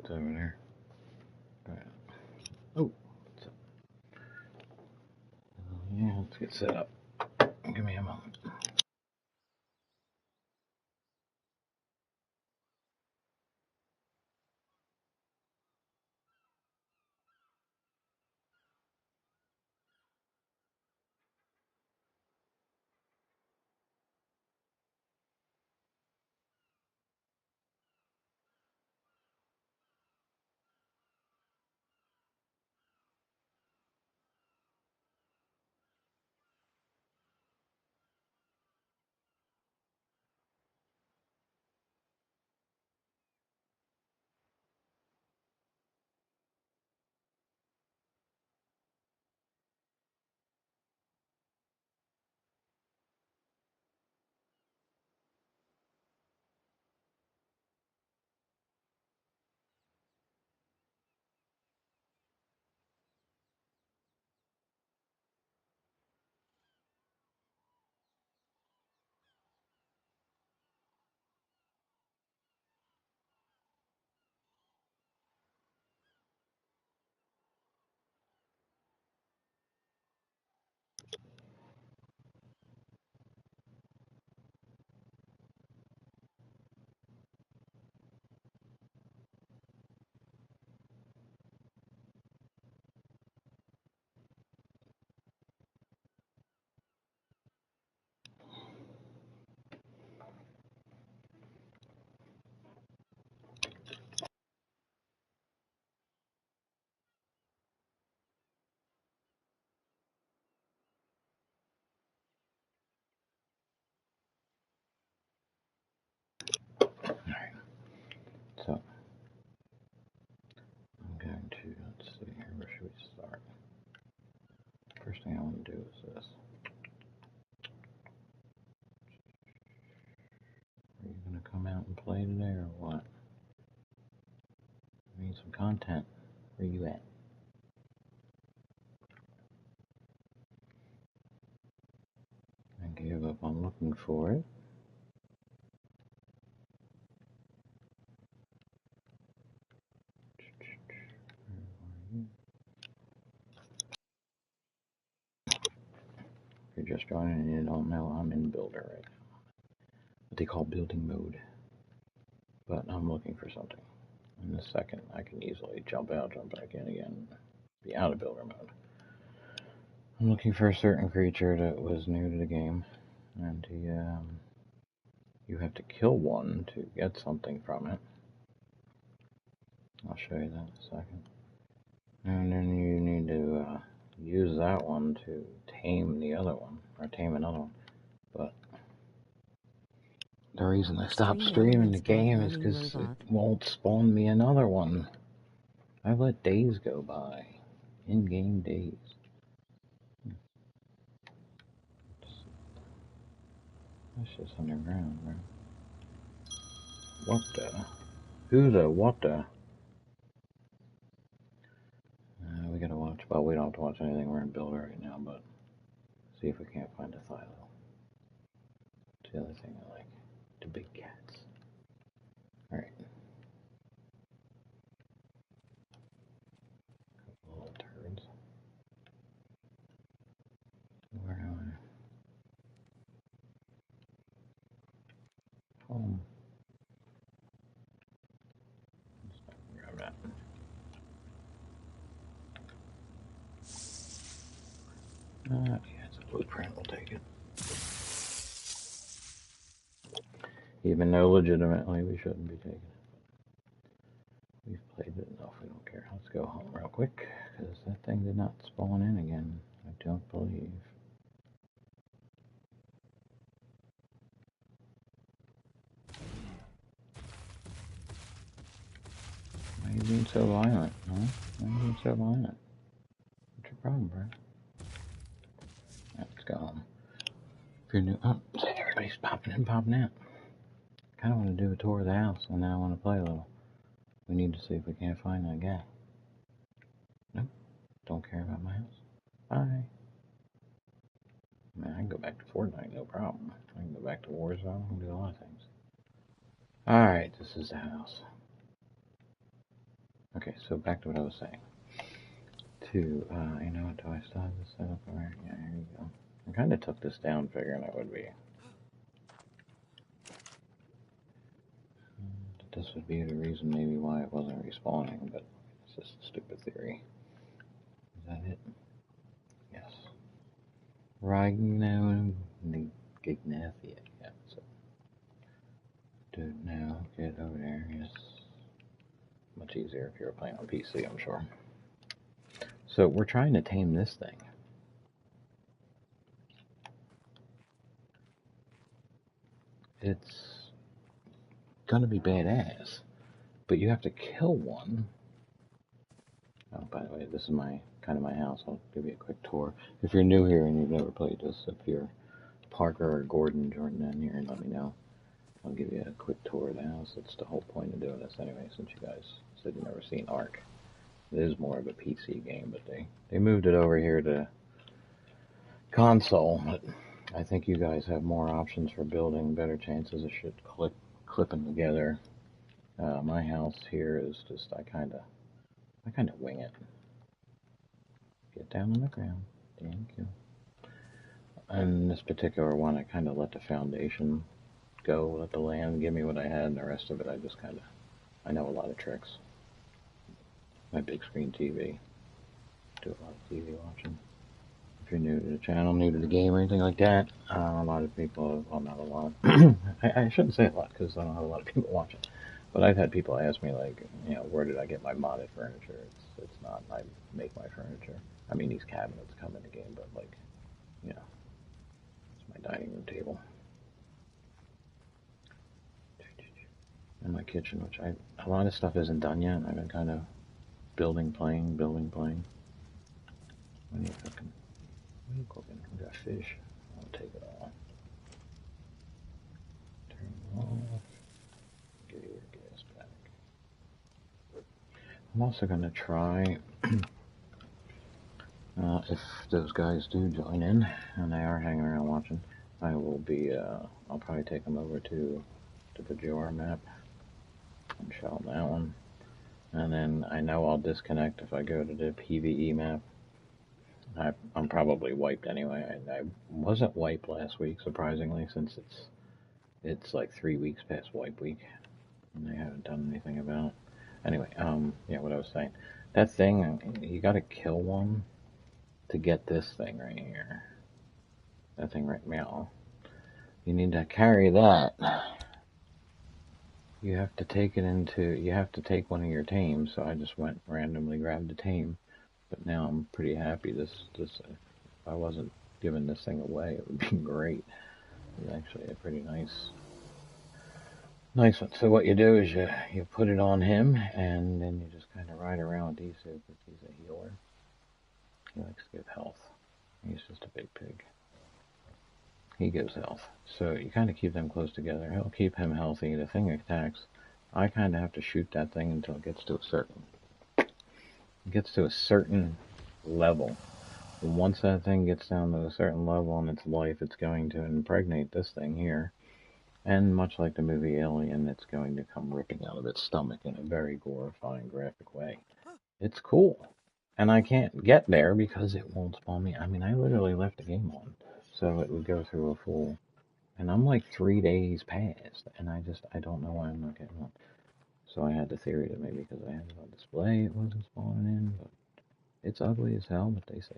what's over there. Right. Oh, what's up? Yeah, let's get set up. Give me a moment. Alright, so I'm going to, let's see here, where should we start? First thing I want to do is this. Are you going to come out and play today or what? I need some content. Where you at? I gave up on looking for it. If you're just joining and you don't know, I'm in builder right now. What they call building mode. But I'm looking for something. In a second, I can easily jump out, jump back in again, be out of builder mode. I'm looking for a certain creature that was new to the game, and you have to kill one to get something from it. I'll show you that in a second. And then you need to use that one to tame the other one, or tame another one. But the reason I stopped streaming the game is because it won't spawn me another one. I've let days go by. In-game days. That's just underground, right? What the? Who the? What the? We gotta watch. Well, we don't have to watch anything. We're in builder right now, but see if we can't find a silo. That's the other thing I like. The big cats. Alright. Little turds. Where am I? Home. Grab that. Yeah, it's a blueprint. We'll take it. Even though legitimately we shouldn't be taking it. We've played it enough. We don't care. Let's go home real quick, because that thing did not spawn in again. I don't believe. Why are you being so violent, huh? Why are you being so violent? What's your problem, bro? Let's go home. If you're new, oh, everybody's popping in, popping out. I kind of want to do a tour of the house, and then I want to play a little. We need to see if we can't find that guy. Nope, don't care about my house. Bye. Man, I can go back to Fortnite, no problem. I can go back to Warzone, I can do a lot of things. Alright, this is the house. Okay, so back to what I was saying. You know what, do I still have this set up? Alright, yeah, here you go. I kind of took this down figuring it would be. This would be the reason maybe why it wasn't respawning, but it's just a stupid theory. Is that it? Yes. Right now, Gignathia. Yeah, so. Dude, now, get over there, yes. Much easier if you're playing on PC, I'm sure. So we're trying to tame this thing. It's gonna be badass, but you have to kill one. Oh, by the way, this is my house. I'll give you a quick tour. If you're new here and you've never played this, if you're Parker or Gordon, Jordan in here, let me know. I'll give you a quick tour of the house. That's the whole point of doing this anyway, since you guys said you've never seen Ark. It is more of a PC game, but they moved it over here to console. But I think you guys have more options for building, better chances of shit clipping together. My house here is just, I kind of wing it. Get down on the ground. Thank you. And this particular one, I kind of let the foundation go, let the land give me what I had, and the rest of it, I know a lot of tricks. My big screen TV. Do a lot of TV watching. If you're new to the channel, new to the game, or anything like that, a lot of people, well, not a lot. I shouldn't say a lot, because I don't have a lot of people watching. But I've had people ask me, like, you know, where did I get my modded furniture? It's not, I make my furniture. I mean, these cabinets come in the game, but, like, you know, it's my dining room table. And my kitchen, which a lot of stuff isn't done yet. I've been kind of building, playing. What are you cooking? What are you cooking? We got fish. I'll take it all. Turn it off. Give you your gas back. I'm also going to try, if those guys do join in, and they are hanging around watching, I will be, I'll probably take them over to the Bajor map and show them that one. And then I know I'll disconnect if I go to the PvE map. I'm probably wiped anyway. I wasn't wiped last week, surprisingly, since it's like 3 weeks past wipe week, and they haven't done anything about it. Anyway, yeah, what I was saying. That thing, you gotta kill one to get this thing right here. That thing right now. You need to carry that. You have to take one of your tames, so I just went randomly grabbed a tame. But now I'm pretty happy. This if I wasn't giving this thing away, it would be great. It's actually a pretty nice one. So what you do is you put it on him, and then you just kind of ride around with these two, because he's a healer. He likes to give health. He's just a big pig. He gives health. So you kind of keep them close together. He'll keep him healthy. The thing attacks. I kind of have to shoot that thing until it gets to a certain level. And once that thing gets down to a certain level in its life, it's going to impregnate this thing here. And much like the movie Alien, it's going to come ripping out of its stomach in a very glorifying, graphic way. It's cool. And I can't get there because it won't spawn me. I mean, I literally left the game on, so it would go through a full... And I'm like 3 days past, and I don't know why I'm not getting one. So I had the theory that maybe because I had it on display, it wasn't spawning in, but it's ugly as hell, but they say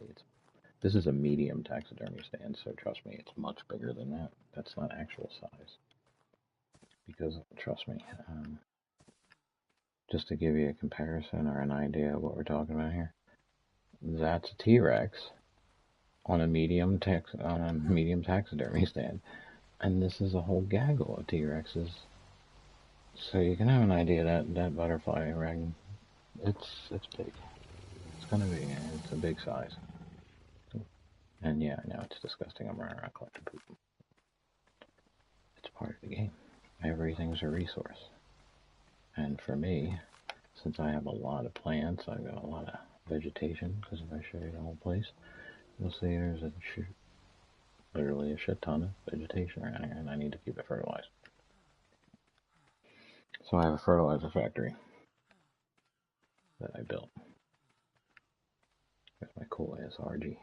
this is a medium taxidermy stand, so trust me, it's much bigger than that. That's not actual size. Because, trust me, just to give you a comparison or an idea of what we're talking about here, that's a T-Rex on a medium taxidermy stand, and this is a whole gaggle of T-Rexes. So you can have an idea that butterfly rag, it's big. It's a big size. And yeah, I know it's disgusting. I'm running around collecting poop. It's part of the game. Everything's a resource. And for me, since I have a lot of plants, I've got a lot of vegetation, because if I show you the whole place, you'll see there's literally a shit ton of vegetation around here, and I need to keep it fertilized. So I have a fertilizer factory that I built. With my cool ass RG.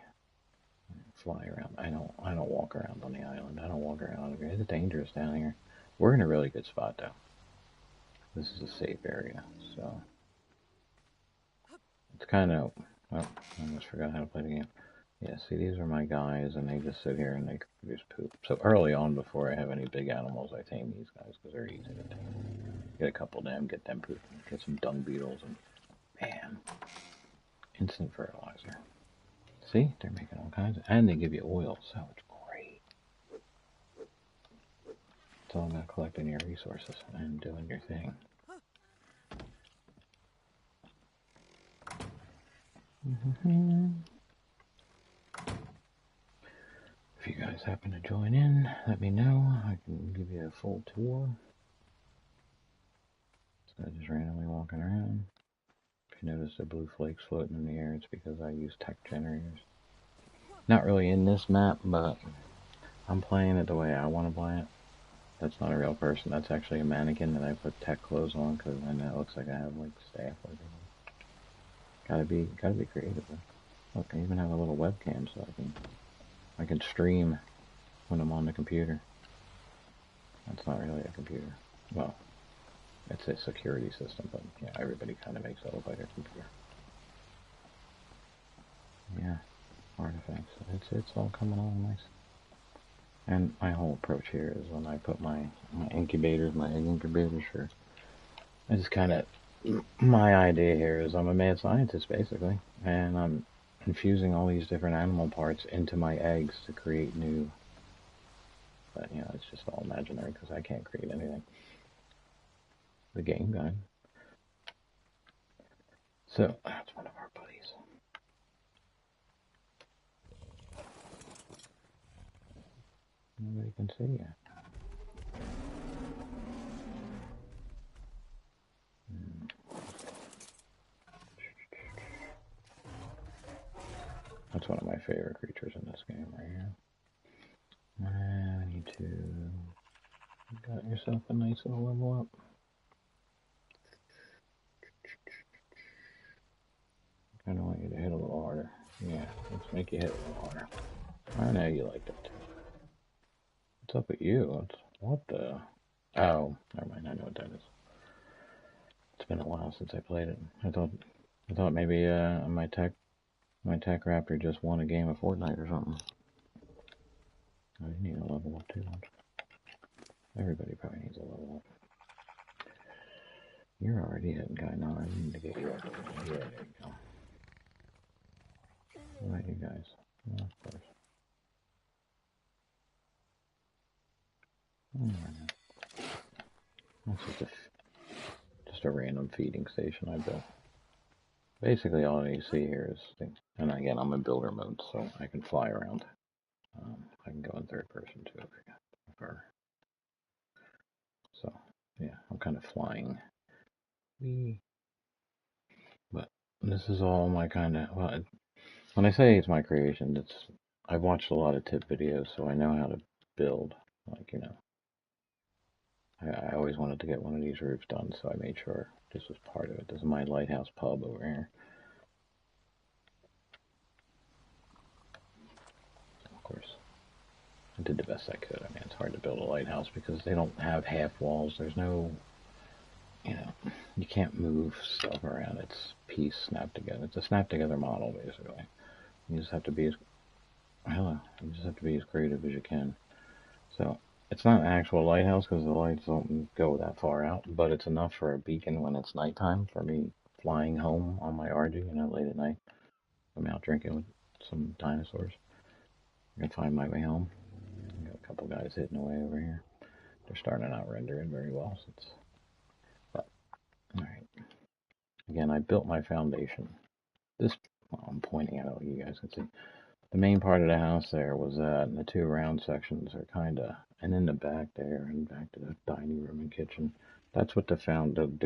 Fly around. I don't walk around on the island. I don't walk around over here. It's dangerous down here. We're in a really good spot though. This is a safe area, so it's kind of. Oh, I almost forgot how to play the game. Yeah, see, these are my guys, and they just sit here and they produce poop. So early on, before I have any big animals, I tame these guys because they're easy to tame. Get a couple of them, get them poop, get some dung beetles, and bam, instant fertilizer. See, they're making all kinds of, and they give you oil, so it's great. It's all about collecting your resources and doing your thing. If you guys happen to join in, let me know. I can give you a full tour. So I'm just randomly walking around. If you notice the blue flakes floating in the air, it's because I use tech generators. Not really in this map, but I'm playing it the way I want to play it. That's not a real person. That's actually a mannequin that I put tech clothes on because I know it looks like I have like staff or something. Gotta be creative. Look, I even have a little webcam so I can stream when I'm on the computer. That's not really a computer. Well, it's a security system, but yeah, everybody kind of makes it look like a computer. Yeah, artifacts. It's all coming along nice. And my whole approach here is when I put my incubators, my egg incubators, sure. I just kind of, my idea here is I'm a mad scientist basically, and I'm infusing all these different animal parts into my eggs to create new. But you know, it's just all imaginary because I can't create anything. The game guide. So that's one of our buddies. Nobody can see yet. That's one of my favorite creatures in this game right here. I need to. You got yourself a nice little level up. I kind of want you to hit a little harder. Yeah, let's make you hit a little harder. I know you like that. What's up with you? What the? Oh, never mind. I know what that is. It's been a while since I played it. I thought maybe my tech raptor just won a game of Fortnite or something. I need a level up too. Everybody probably needs a level up. You're already hitting guy now. I need to get you up. Yeah, there you go. All right, you guys. Well, of course. That's just a random feeding station I built. Basically, all you see here is things. And again, I'm in builder mode, so I can fly around. I can go in third person too if you prefer. So, yeah, I'm kind of flying. But this is all my kind of, well, when I say it's my creation, I've watched a lot of tip videos, so I know how to build. Like, you know, I always wanted to get one of these roofs done, so I made sure this was part of it. This is my lighthouse pub over here. Of course, I did the best I could. I mean, it's hard to build a lighthouse because they don't have half walls. There's no, you know, you can't move stuff around. It's piece snapped together. It's a snap together model, basically. You just have to be as creative as you can. So it's not an actual lighthouse because the lights don't go that far out, but it's enough for a beacon when it's nighttime for me flying home on my RG, you know, late at night. I'm out drinking with some dinosaurs. I can find my way home. I got a couple guys hitting away over here. They're starting to not render in very well. But all right. Again, I built my foundation. I'm pointing at it, you guys can see. The main part of the house there was that, and the two round sections are kind of, and in the back there, and back to the dining room and kitchen. That's what the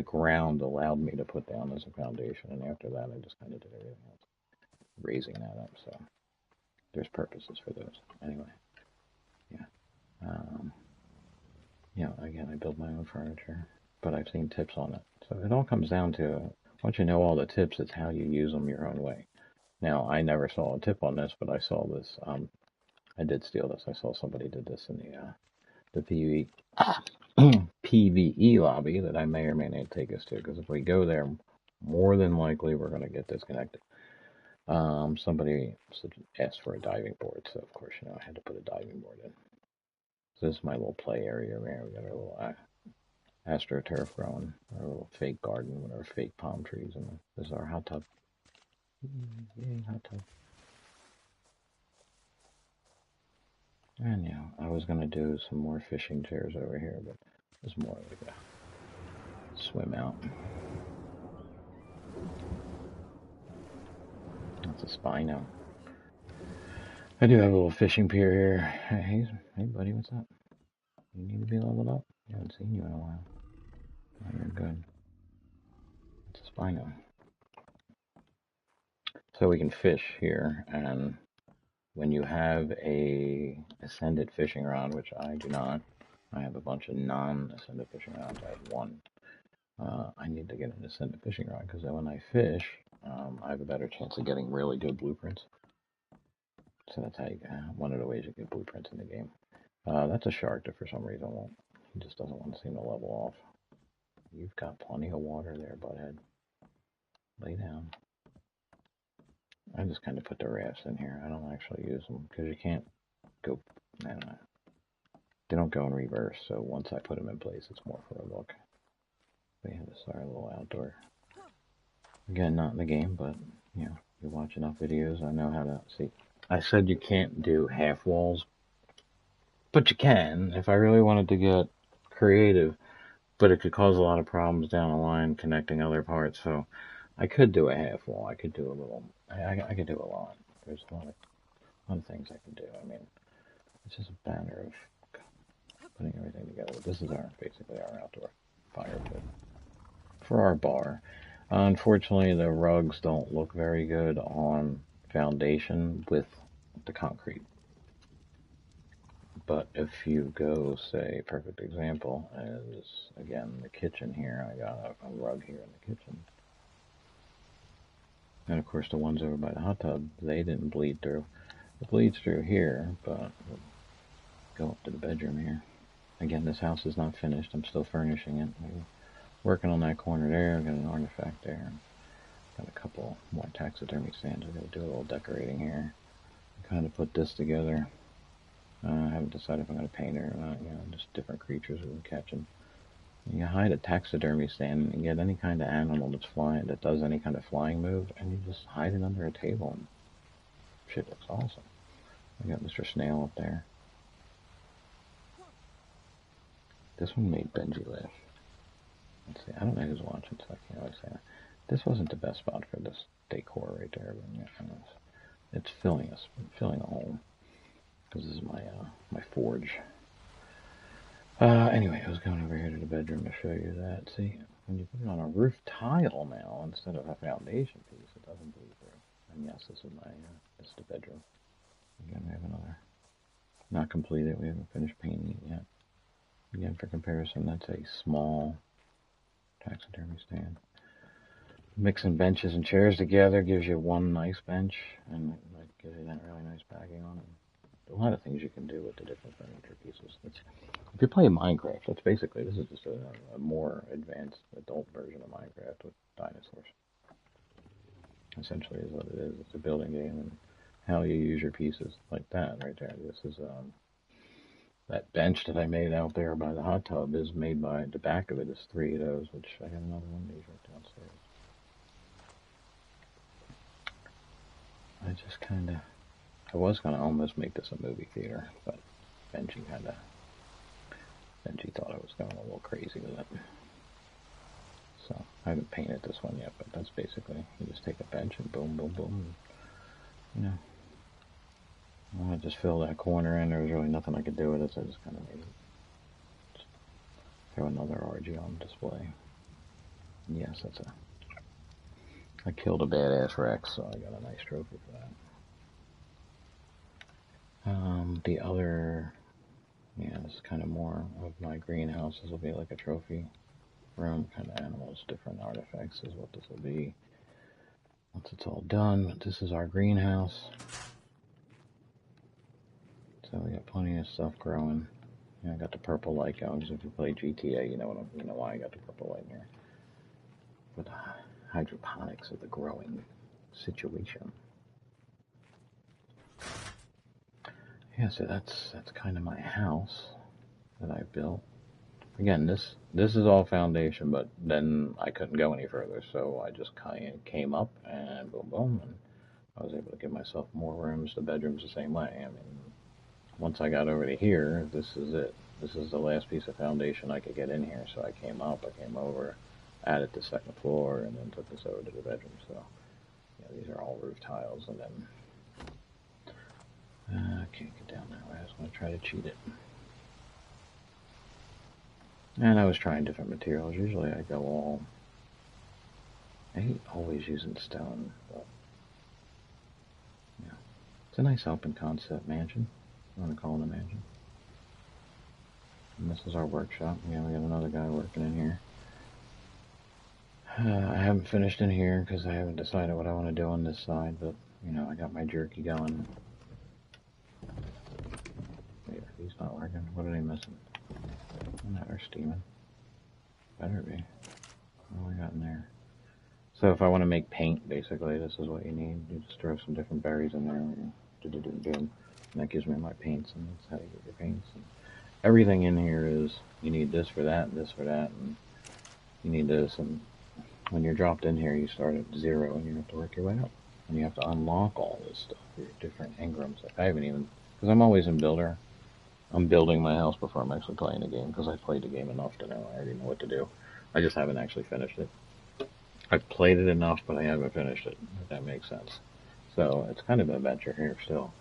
ground allowed me to put down as a foundation, and after that, I just kind of did everything else, raising that up. So there's purposes for those. Anyway, yeah. You know, again, I build my own furniture, but I've seen tips on it. So it all comes down to Once you know all the tips, it's how you use them your own way. Now, I never saw a tip on this, but I saw this. I did steal this. I saw somebody did this in the PVE lobby that I may or may not take us to, because if we go there, more than likely we're going to get disconnected. Somebody asked for a diving board, so of course, I had to put a diving board in. So this is my little play area here. We got our little astroturf growing, our little fake garden with our fake palm trees, and this is our hot tub. Yay, hot tub. And yeah, I was gonna do some more fishing chairs over here, but it's more like a swim out. That's a Spino. I do have a little fishing pier here. Hey buddy, what's up? You need to be leveled up? I haven't seen you in a while. Oh, you're good. It's a Spino. So we can fish here, and when you have a ascended fishing rod, which I do not, I have a bunch of non-ascended fishing rods. I have one. I need to get an ascended fishing rod because when I fish, I have a better chance of getting really good blueprints. So that's how you get one of the ways you get blueprints in the game. That's a shark that for some reason won't. He just doesn't want to seem to level off. You've got plenty of water there, butthead. Lay down. I just kind of put the rafts in here. I don't actually use them because you can't go. I don't know. They don't go in reverse. So once I put them in place, it's more for a look. We have this our little outdoor. Again, not in the game, but you watch enough videos. I know how to see. I said you can't do half walls, but you can if I really wanted to get creative. But it could cause a lot of problems down the line connecting other parts. So I could do a half wall. I could do a little. I could do a lot. There's a lot of things I can do. I mean, it's just a matter of putting everything together. This is basically our outdoor fire pit for our bar. Unfortunately, the rugs don't look very good on foundation with the concrete. But if you go, say, perfect example is, again, the kitchen here. I got a rug here in the kitchen. And of course the ones over by the hot tub, they didn't bleed through. It bleeds through here, but we'll go up to the bedroom here. Again, this house is not finished. I'm still furnishing it. We're working on that corner there. I've got an artifact there. Got a couple more taxidermy stands. I'm going to do a little decorating here. Kind of put this together. I haven't decided if I'm going to paint it or not. Just different creatures we're catching. You hide a taxidermy stand and get any kind of animal that's flying, that does any kind of flying move, and you just hide it under a table, and shit looks awesome. I got Mr. Snail up there. This one made Benji laugh. Let's see, I don't know who's watching, so I can't always say that. This wasn't the best spot for this decor right there, but it's filling a hole. Because this is my forge. Anyway, I was going over here to the bedroom to show you that. See, when you put it on a roof tile now instead of a foundation piece, it doesn't bleed through. And yes, this is the bedroom. Again, we have another not completed. We haven't finished painting it yet. Again, for comparison, that's a small taxidermy stand. Mixing benches and chairs together gives you one nice bench, and it gives you that really nice backing on it. A lot of things you can do with the different furniture pieces. If you play Minecraft, this is just a more advanced adult version of Minecraft with dinosaurs. Essentially is what it is. It's a building game and how you use your pieces like that right there. This is that bench that I made out there by the hot tub is made by the back of it is 3 of those, which I have another one of these right downstairs. I was going to almost make this a movie theater, but Benji thought I was going a little crazy with it. So, I haven't painted this one yet, but that's basically, you just take a bench and boom, boom, boom, and, I want to just fill that corner in. There was really nothing I could do with it, so I just kind of made it. Just throw another RG on display. And yes, I killed a badass Rex, so I got a nice trophy for that. The other, this is kind of more of my greenhouse. This will be like a trophy room, kind of animals, different artifacts is what this will be once it's all done. But this is our greenhouse. So we got plenty of stuff growing. I got the purple light going, because if you play GTA, you know why I got the purple light in here. But hydroponics of the growing situation. Yeah, so that's kind of my house that I built. Again, this is all foundation, but then I couldn't go any further, so I just kind of came up and boom, boom, and I was able to give myself more rooms. The bedroom's the same way. I mean, once I got over to here, this is it. This is the last piece of foundation I could get in here, so I came up, I came over, added the second floor, and then took this over to the bedroom. So, yeah, these are all roof tiles, and then I can't get down that way. I was going to try to cheat it. And I was trying different materials. Usually I go all... I hate always using stone, but... yeah. It's a nice open concept mansion. I want to call it a mansion. And this is our workshop. Yeah, we got another guy working in here. I haven't finished in here because I haven't decided what I want to do on this side, but, you know, I got my jerky going. Yeah, he's not working. What are they missing? No, they're steaming. Better be. What do we got in there? So if I want to make paint, basically, this is what you need. You just throw some different berries in there, and and that gives me my paints, and that's how you get your paints. And everything in here is, you need this for that, and this for that, and you need this, and when you're dropped in here, you start at 0, and you have to work your way up. And you have to unlock all this stuff, your different engrams. Like I haven't even, because I'm always in builder. I'm building my house before I'm actually playing the game, because I played the game enough to know I already know what to do. I just haven't actually finished it. I've played it enough, but I haven't finished it, if that makes sense. So it's kind of an adventure here still.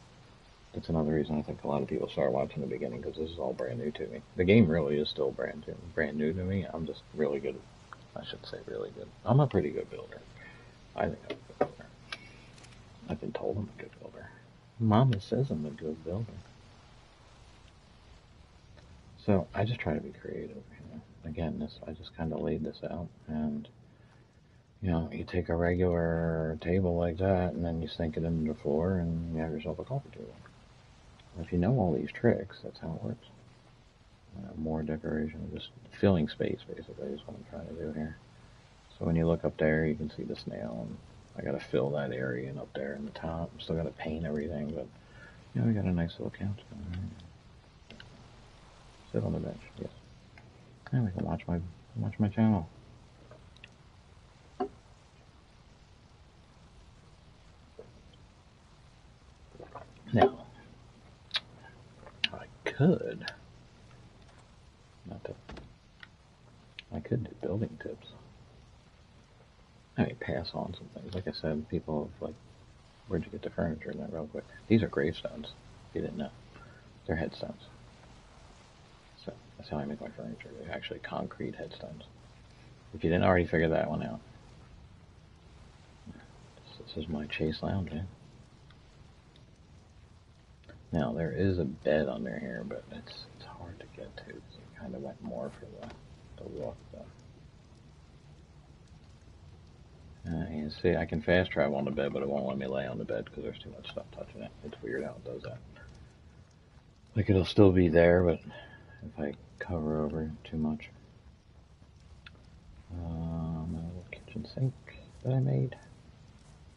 That's another reason I think a lot of people start watching the beginning, because this is all brand new to me. The game really is still brand new to me. I'm just really good. I should say really good. I'm a pretty good builder. I think I'm a good builder. I've been told I'm a good builder. Mama says I'm a good builder. So I just try to be creative. You know? Again, I just kind of laid this out, and you know, you take a regular table like that, and then you sink it into the floor, and you have yourself a coffee table. If you know all these tricks, that's how it works. More decoration, just filling space, basically, is what I'm trying to do here. So when you look up there, you can see the snail, and I got to fill that area in up there in the top. I'm still got to paint everything, but you know, we got a nice little couch going on. Sit on the bench, yes. And we can watch my channel. Now, I could do building tips. I mean, pass on some things. Like I said, people have like, where'd you get the furniture in that real quick? These are gravestones, if you didn't know. They're headstones. So that's how I make my furniture. They're actually concrete headstones. If you didn't already figure that one out. This is my Chase Lounge, eh? Now, there is a bed under here, but it's hard to get to, so I kind of went more for the look, though. You see, I can fast travel on the bed, but it won't let me lay on the bed because there's too much stuff touching it. It's weird how it does that. Like, it'll still be there, but if I cover over too much. A little kitchen sink that I made.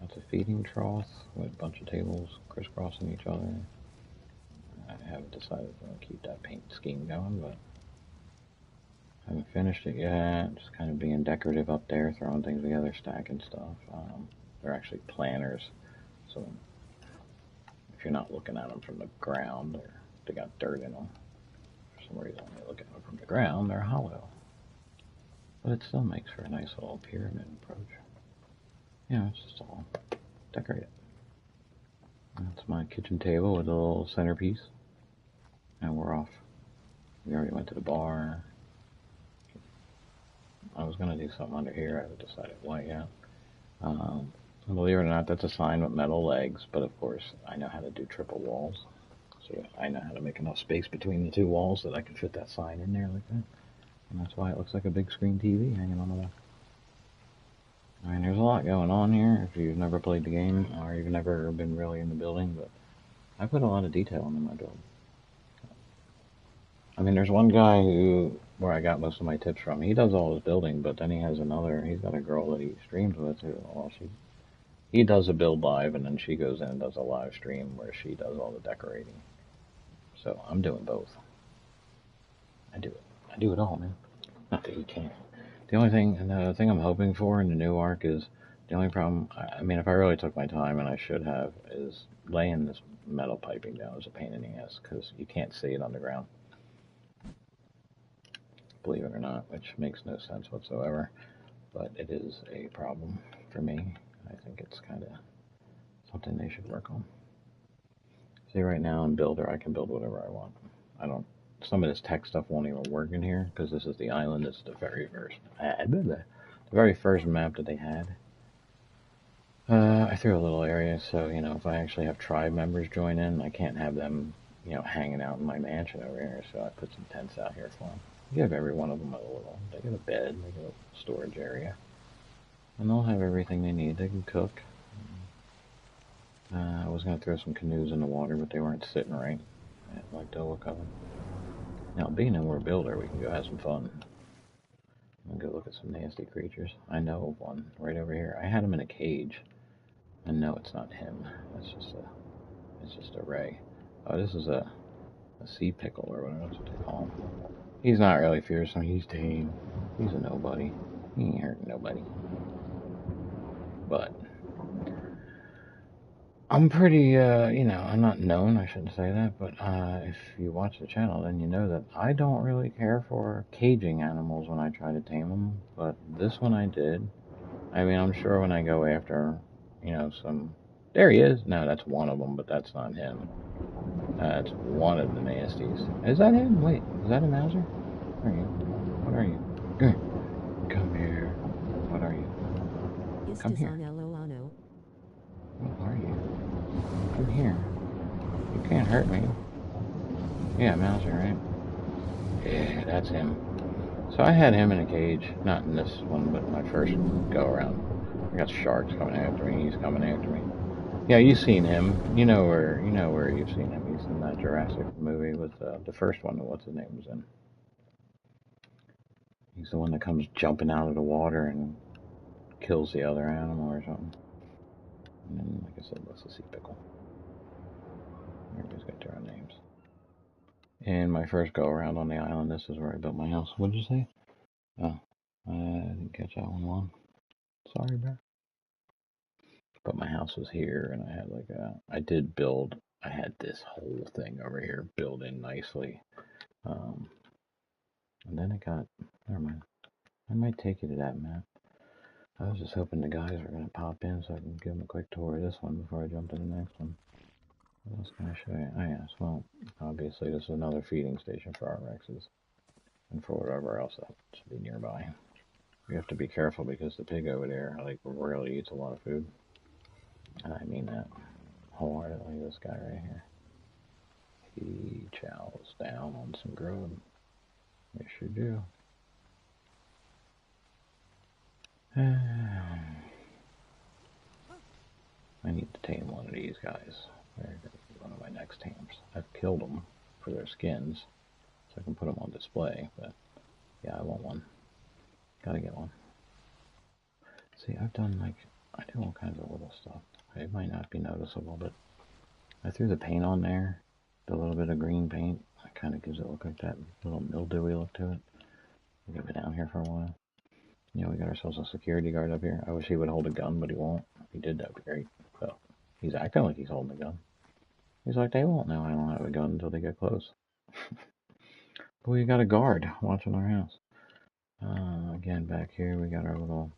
That's a feeding trough with a bunch of tables crisscrossing each other. I haven't decided if I'm going to keep that paint scheme going, but I haven't finished it yet. Just kind of being decorative up there, throwing things together, stacking stuff. They're actually planters, so if you're not looking at them from the ground, they got dirt in them. For some reason, when you look at them from the ground, they're hollow. But it still makes for a nice little pyramid approach. Yeah, it's just all decorated. That's my kitchen table with a little centerpiece. And we're off. We already went to the bar. I was going to do something under here. I haven't decided what yet. Believe it or not, that's a sign with metal legs. But of course, I know how to do triple walls. So I know how to make enough space between the two walls that I can fit that sign in there like that. And that's why it looks like a big screen TV hanging on the wall. I mean, there's a lot going on here if you've never played the game or you've never been really in the building, but I put a lot of detail into my build. I mean, there's one guy where I got most of my tips from. He does all his building, but then he's got a girl that he streams with who, well, he does a build live, and then she goes in and does a live stream where she does all the decorating. So I'm doing both. I do it all, man. Not that he can't. The only thing, and the thing I'm hoping for in the new Ark is, the only problem, I mean, if I really took my time, and I should have, is laying this metal piping down is a pain in the ass, because you can't see it on the ground. Believe it or not, which makes no sense whatsoever, but it is a problem for me. I think it's kind of something they should work on. See, right now in Builder, I can build whatever I want. Some of this tech stuff won't even work in here, because this is the island. This is the very first map that they had. I threw a little area, so, if I actually have tribe members join in, I can't have them, hanging out in my mansion over here, so I put some tents out here for them. Give every one of them they get a bed, they get a storage area, and they'll have everything they need. They can cook. I was going to throw some canoes in the water, but they weren't sitting right. I didn't like the look of them. Now, being that we're a builder, we can go have some fun. I'm going to go look at some nasty creatures. I know of one right over here. I had him in a cage. And no, it's not him. It's just a ray. Oh, this is a sea pickle, or whatever, that's what they call him. He's not really fearsome. He's tame. He's a nobody. He ain't hurting nobody. But I'm pretty, I'm not known, I shouldn't say that, but if you watch the channel, then you know that I don't really care for caging animals when I try to tame them, but this one I did. I mean, I'm sure when I go after, some... There he is! No, that's one of them, but that's not him. That's one of the nasties. Is that him? Wait, is that a Mauser? Where are you? What are you? Come here. What are you? Come here. What are you? Come here. You can't hurt me. Yeah, Mauser, right? Yeah, that's him. So I had him in a cage. Not in this one, but my first go around. I got sharks coming after me. He's coming after me. Yeah, you've seen him. You know where you've seen him. He's in that Jurassic movie with the first one that what's his name was in. He's the one that comes jumping out of the water and kills the other animal or something. And then, like I said, that's a sea pickle. Everybody's got their own names. And my first go around on the island, this is where I built my house. What did you say? Oh, I didn't catch that one long. Sorry, bro. But my house was here, and I had I had this whole thing over here built in nicely. And then it got, never mind. I might take you to that map. I was just hoping the guys were going to pop in so I can give them a quick tour of this one before I jump to the next one. What else can I show you? Oh, yes. Well, obviously, this is another feeding station for our Rexes. And for whatever else that should be nearby. We have to be careful because the pig over there, really eats a lot of food. And I mean that wholeheartedly. This guy right here. He chows down on some grub. Yes, you do. I need to tame one of these guys. They're going to be one of my next tames. I've killed them for their skins, so I can put them on display, but yeah, I want one. Gotta get one. See, I do all kinds of little stuff. It might not be noticeable, but I threw the paint on there, the little bit of green paint. It kind of gives it look like that little mildewy look to it. We'll be down here for a while. We got ourselves a security guard up here. I wish he would hold a gun, but he won't. If he did, that'd be great. So he's acting like he's holding a gun. He's like, they won't know I don't have a gun until they get close. But we got a guard watching our house. Again, back here we got our little...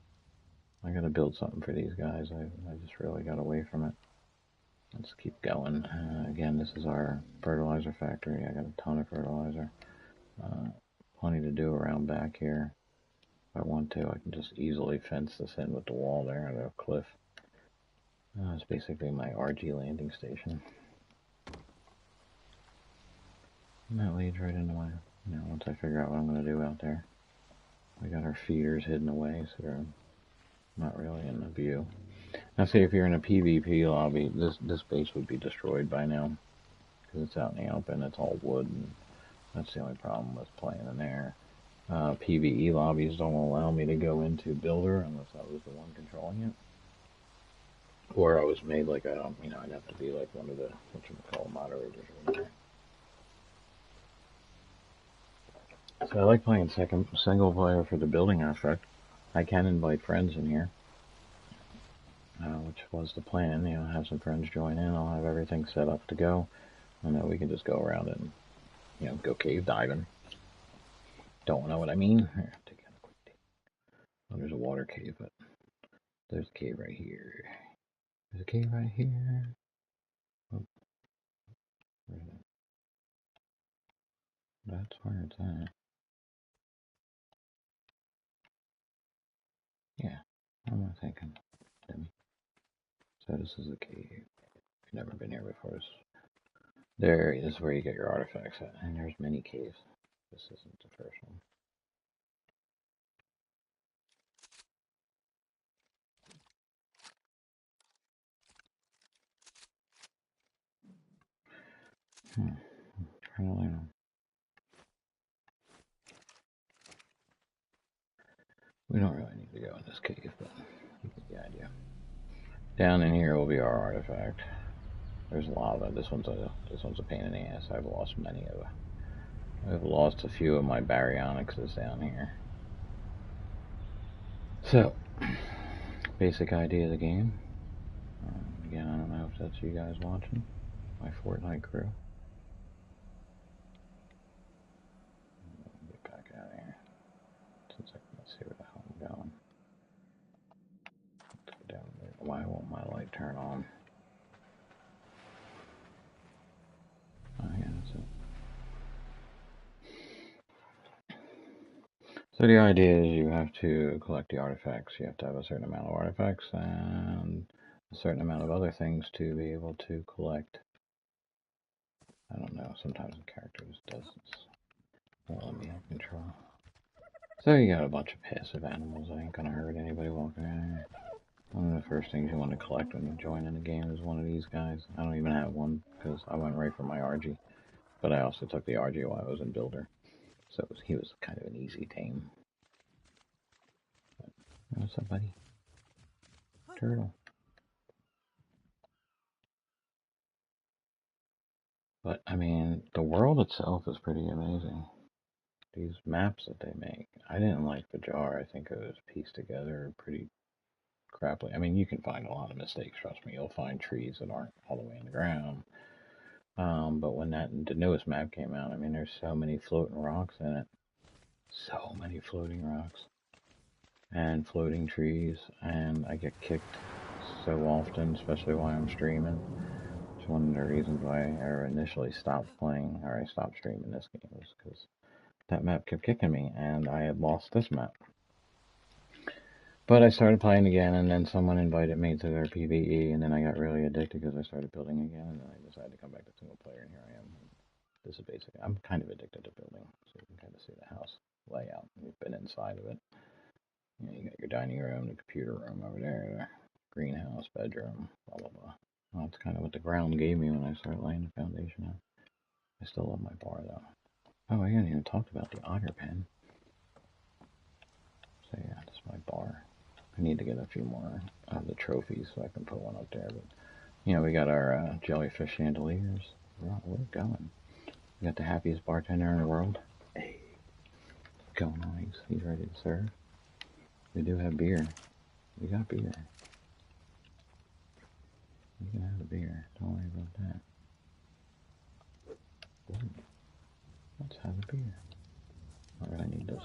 I gotta build something for these guys. I just really got away from it. Let's keep going. Again, this is our fertilizer factory. I got a ton of fertilizer. Plenty to do around back here. If I want to, I can just easily fence this in with the wall there at a cliff. It's basically my RG landing station. And that leads right into my, once I figure out what I'm going to do out there. We got our feeders hidden away, so they're not really in the view. Now, see, if you're in a PvP lobby, this base would be destroyed by now because it's out in the open. It's all wood, and that's the only problem with playing in there. PvE lobbies don't allow me to go into Builder unless I was the one controlling it. Or I was made like a, I'd have to be like one of the, moderators or whatever. So I like playing single player for the building aspect. I can invite friends in here, which was the plan, have some friends join in. I'll have everything set up to go, and then we can just go around and, go cave diving. Don't know what I mean? Here, take a quick take. Oh, there's a water cave, but there's a cave right here. There's a cave right here. Oh, where is it? That's where it's at. Yeah, what am I thinking? So this is a cave. I've never been here before. This is where you get your artifacts at, and there's many caves. This isn't the first one. Trying to learn. We don't really need to go in this cave, but you get the idea. Down in here will be our artifact. There's lava. This one's a pain in the ass. I've lost I've lost a few of my baryonyxes down here. So, basic idea of the game. Again, I don't know if that's you guys watching. My Fortnite crew. Get back out of here. Since I can see where the hell I'm going. Let's go down there. Why won't my light turn on? Oh yeah, that's it. So the idea is you have to collect the artifacts. You have to have a certain amount of artifacts and a certain amount of other things to be able to collect. I don't know, sometimes the character just does this. Won't let me have control. So you got a bunch of passive animals that ain't gonna hurt anybody walking around here. One of the first things you want to collect when you join in the game is one of these guys. I don't even have one because I went right for my RG. But I also took the RG while I was in Builder. So he was kind of an easy tame. What's up, buddy? Turtle. But, I mean, the world itself is pretty amazing. These maps that they make. I didn't like the jar. I think it was pieced together pretty crappily. I mean, you can find a lot of mistakes, trust me. You'll find trees that aren't all the way in the ground. But when the newest map came out, I mean, there's so many floating rocks in it. So many floating rocks. And floating trees. And I get kicked so often, especially while I'm streaming. It's one of the reasons why I initially stopped playing, or I stopped streaming this game, was because that map kept kicking me, and I had lost this map. But I started playing again, and then someone invited me to their PvE, and then I got really addicted because I started building again, and then I decided to come back to single player, and here I am. This is basically, I'm kind of addicted to building, so you can kind of see the house layout. You've been inside of it. You got your dining room, the computer room over there, greenhouse, bedroom, blah, blah, blah. Well, that's kind of what the ground gave me when I started laying the foundation out. I still love my bar, though. Oh, I haven't even talked about the otter pen. So yeah, that's my bar. I need to get a few more of the trophies so I can put one up there. But, we got our jellyfish chandeliers. We're going. We got the happiest bartender in the world. Hey, going on. He's ready to serve. We do have beer. We got beer. We can have a beer. Don't worry about that. Ooh. Let's have a beer. I really need this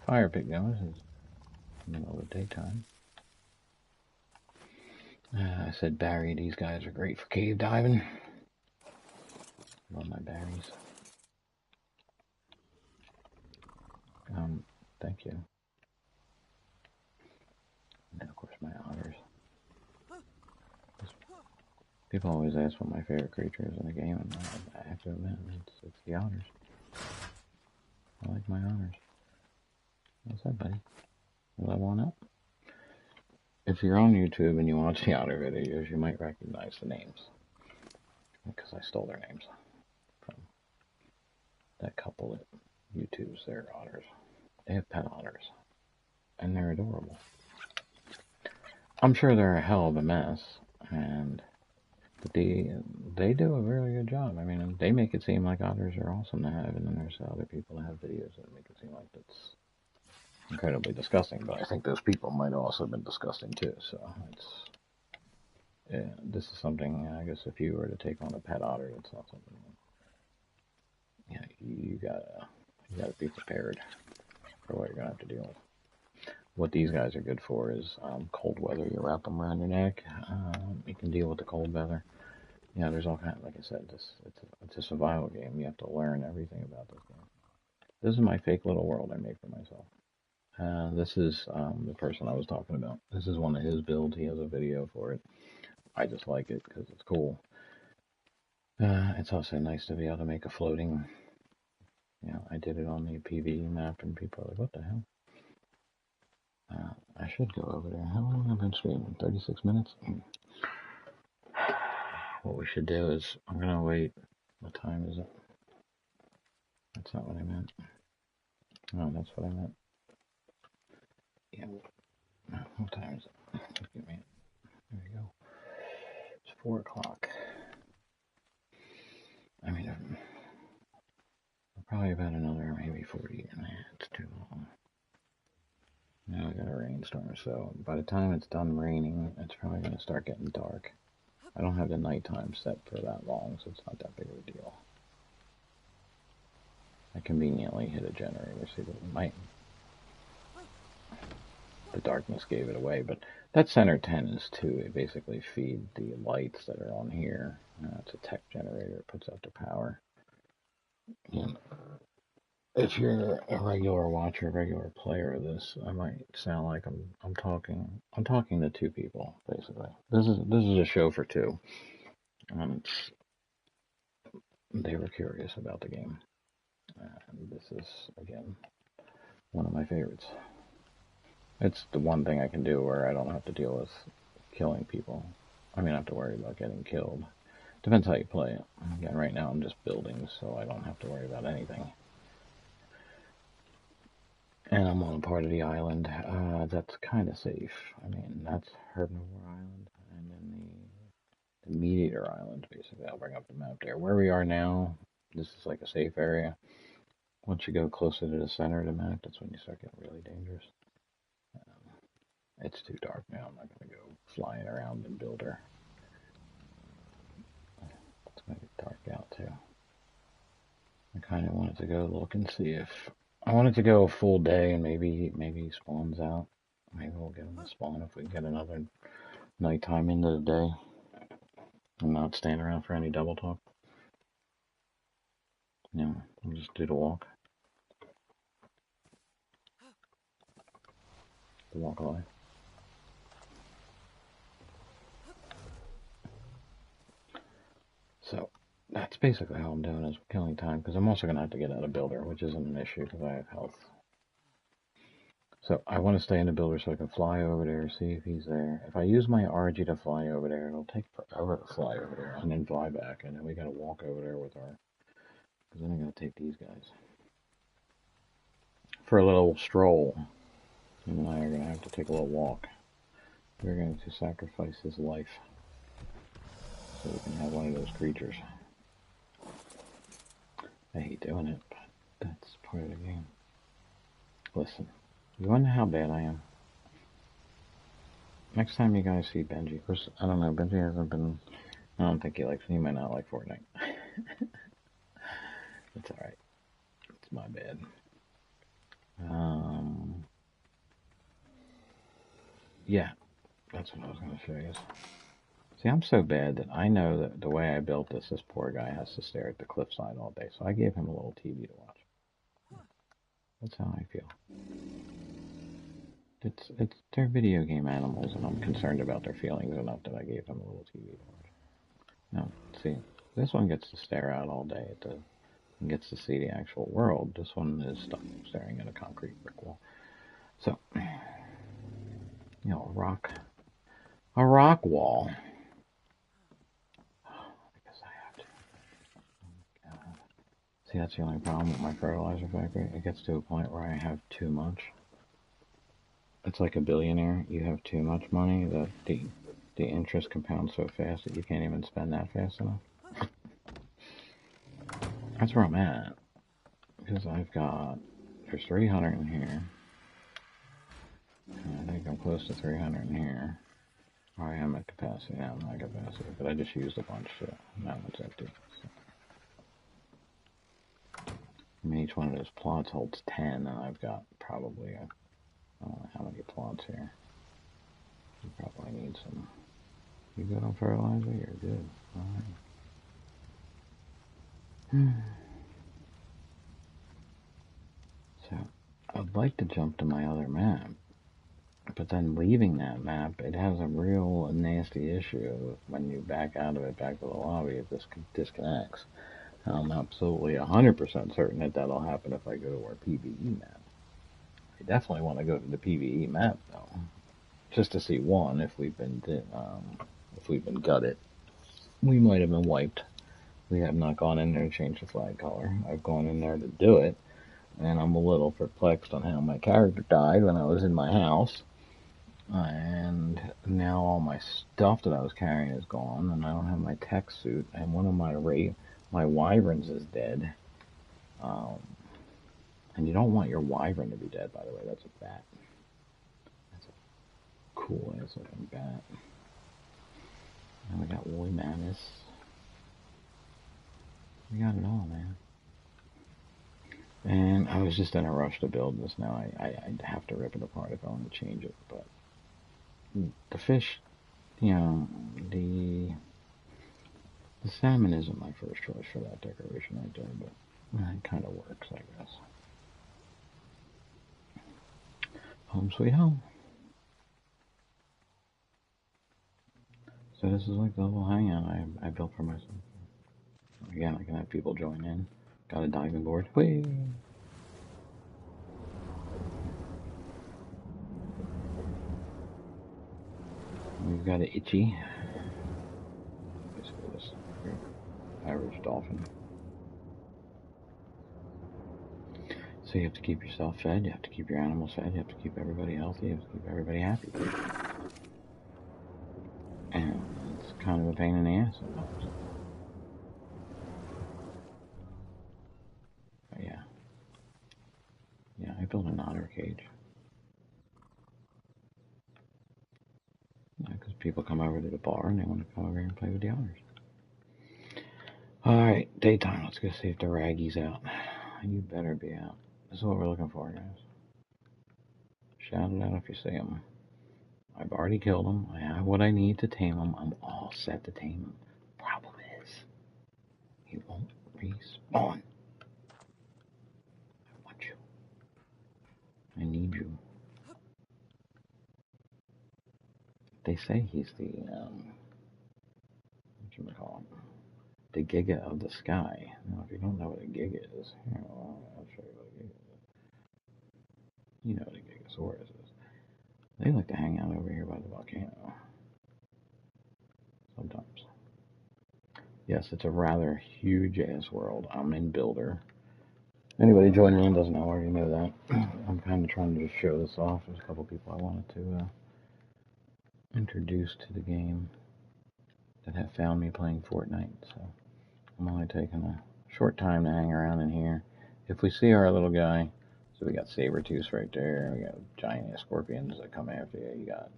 fire pit going. This is in the middle of the daytime. I said Barry, these guys are great for cave diving. Love my berries. Thank you. And then of course my otters. People always ask what my favorite creature is in the game, and I have to admit, it's the otters. I like my otters. What's that, buddy? Level one up? If you're on YouTube and you watch the otter videos, you might recognize the names. Because I stole their names from that couple that YouTubes their otters. They have pet otters. And they're adorable. I'm sure they're a hell of a mess. But they do a really good job. I mean, they make it seem like otters are awesome to have, and then there's other people that have videos that make it seem like that's incredibly disgusting. But I think those people might also have been disgusting too. So this is something. I guess if you were to take on a pet otter, it's not something. Yeah, you gotta be prepared for what you're gonna have to deal with. What these guys are good for is cold weather. You wrap them around your neck. You can deal with the cold weather. Yeah, there's all kinds. Like I said, it's a survival game. You have to learn everything about this game. This is my fake little world I made for myself. This is the person I was talking about. This is one of his builds. He has a video for it. I just like it because it's cool. It's also nice to be able to make a floating. I did it on the PV map, and people are like, "What the hell?" I should go over there. How long have I been streaming? 36 minutes. What we should do is, I'm gonna wait. What time is it? That's not what I meant. No, that's what I meant. Yeah. What time is it? Give me. There we go. It's 4 o'clock. I mean, probably about another maybe 40. It's too long. Now we got a rainstorm, so by the time it's done raining, it's probably gonna start getting dark. I don't have the nighttime set for that long, so it's not that big of a deal. I conveniently hit a generator, see that the darkness gave it away, but that center 10 is to basically feed the lights that are on here. It's a tech generator, it puts out the power. And if you're a regular watcher, a regular player of this, I might sound like I'm talking to two people, basically. This is a show for two. And they were curious about the game. And this is, again, one of my favorites. It's the one thing I can do where I don't have to deal with killing people. I mean, I have to worry about getting killed. Depends how you play it. Again, right now I'm just building, so I don't have to worry about anything. And I'm on a part of the island that's kind of safe. I mean, that's Herbivore Island, and then the Meat Eater Island, basically. I'll bring up the map there. Where we are now, this is like a safe area. Once you go closer to the center of the map, that's when you start getting really dangerous. It's too dark now. I'm not going to go flying around in Builder. It's going to get dark out too. I kind of wanted to go look and see if... I wanted to go a full day and maybe he spawns out. Maybe we'll get him to spawn if we get another nighttime into the day. I'm not staying around for any double talk. No, we'll just do the walk. The walk alive. So, that's basically how I'm doing, is killing time, because I'm also going to have to get out of Builder, which isn't an issue because I have health. So, I want to stay in the Builder so I can fly over there, see if he's there. If I use my RG to fly over there, it'll take forever to fly over there, and then fly back, and then we got to walk over there with our... Because then I got to take these guys for a little stroll. And I are going to have to take a little walk. We're going to sacrifice his life so we can have one of those creatures. I hate doing it, but that's part of the game. Listen, you wonder how bad I am? Next time you guys see Benji, of course, I don't know, Benji hasn't been... I don't think he might not like Fortnite. It's alright. It's my bad. Yeah, that's what I was going to show you. See, I'm so bad that I know that the way I built this poor guy has to stare at the cliffside all day, so I gave him a little TV to watch. That's how I feel. They're video game animals, and I'm concerned about their feelings enough that I gave them a little TV to watch. Now, see, this one gets to stare out all day and gets to see the actual world. This one is stuck staring at a concrete brick wall. So, a rock wall. I guess I have to. See, that's the only problem with my fertilizer factory. It gets to a point where I have too much. It's like a billionaire. You have too much money that the interest compounds so fast that you can't even spend that fast enough. That's where I'm at. Because there's 300 in here. I think I'm close to 300 in here. I am at capacity now, I'm not at capacity, but I just used a bunch, so now it's empty. So. I mean, each one of those plots holds 10, and I've got probably, I don't know how many plots here. You probably need some. You good on fertilizer? You're good. Alright. So, I'd like to jump to my other map. But then leaving that map, it has a real nasty issue when you back out of it, back to the lobby, it disconnects. I'm absolutely 100% certain that that'll happen if I go to our PvE map. I definitely want to go to the PvE map, though. Just to see, one, if we've been gutted. We might have been wiped. We have not gone in there to change the flag color. I've gone in there to do it, and I'm a little perplexed on how my character died when I was in my house. And now all my stuff that I was carrying is gone, and I don't have my tech suit, and one of my wyverns is dead. And you don't want your wyvern to be dead, by the way. That's a bat. That's a cool ass looking bat. And we got woolly mammoths. We got it all, man. And I was just in a rush to build this now. I have to rip it apart if I want to change it, but the fish, the salmon isn't my first choice for that decoration right there, but it kind of works, I guess. Home sweet home. So this is like the little hangout I built for myself. Again, I can have people join in. Got a diving board. Whee! We've got an itchy. Basically this average dolphin. So you have to keep yourself fed, you have to keep your animals fed, you have to keep everybody healthy, you have to keep everybody happy. And it's kind of a pain in the ass sometimes. But yeah. Yeah, I built an otter cage. Yeah, because people come over to the bar and they want to come over here and play with the otters. Alright, daytime. Let's go see if the raggy's out. You better be out. This is what we're looking for, guys. Shout it out if you see him. I've already killed him. I have what I need to tame him. I'm all set to tame him. Problem is, he won't respawn. I want you. I need you. They say he's the, whatchamacallit, the Giga of the sky. Now, if you don't know what a Giga is, here, I'll show you what a Giga is. You know what a Gigasaurus is. They like to hang out over here by the volcano. Sometimes. Yes, it's a rather huge-ass world. I'm in Builder. Anybody joining in doesn't already know that. I'm kind of trying to just show this off. There's a couple people I wanted to introduce to the game that have found me playing Fortnite. So I'm only taking a short time to hang around in here. If we see our little guy, so we got saber-tooths right there. We got giant scorpions that come after you. You got,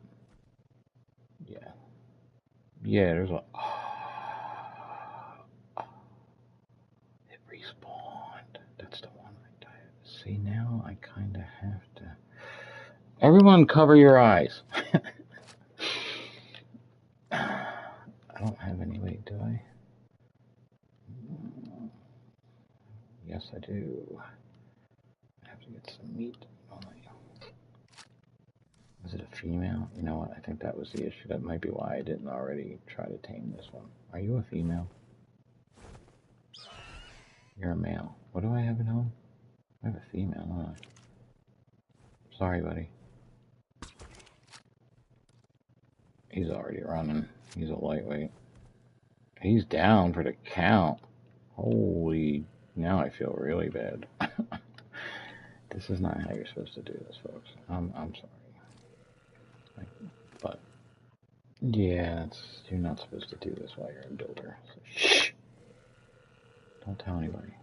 yeah, there's a, it respawned. That's the one I died. See, now I kind of have to. Everyone cover your eyes. I don't have any weight, do I? Yes, I do. I have to get some meat. Is it a female? You know what? I think that was the issue. That might be why I didn't already try to tame this one. Are you a female? You're a male. What do I have at home? I have a female, don't I? Sorry, buddy. He's already running. He's a lightweight. He's down for the count. Holy, now I feel really bad. This is not how you're supposed to do this, folks. I'm sorry. But, yeah, you're not supposed to do this while you're in builder. So, shh! Don't tell anybody.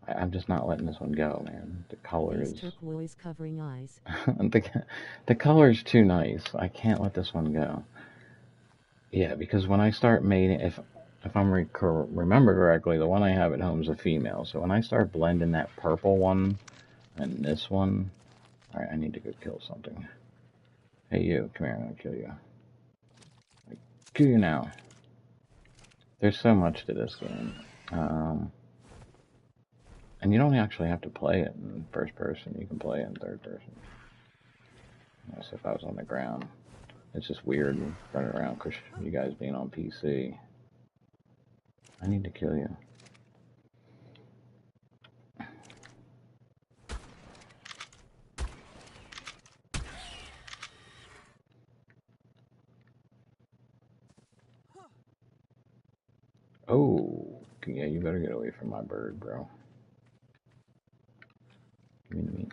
I'm just not letting this one go, man. The color is... turquoise covering eyes. the color's too nice. I can't let this one go. Yeah, because when I start mating, if I remember correctly, the one I have at home is a female. So when I start blending that purple one and this one, all right, I need to go kill something. Hey, you, come here, I'm gonna kill you. Kill you now. There's so much to this game. And you don't actually have to play it in first person. You can play it in third person. Yes, if I was on the ground. It's just weird running around because you guys being on PC. I need to kill you. Oh, yeah, you better get away from my bird, bro. Give me the meat.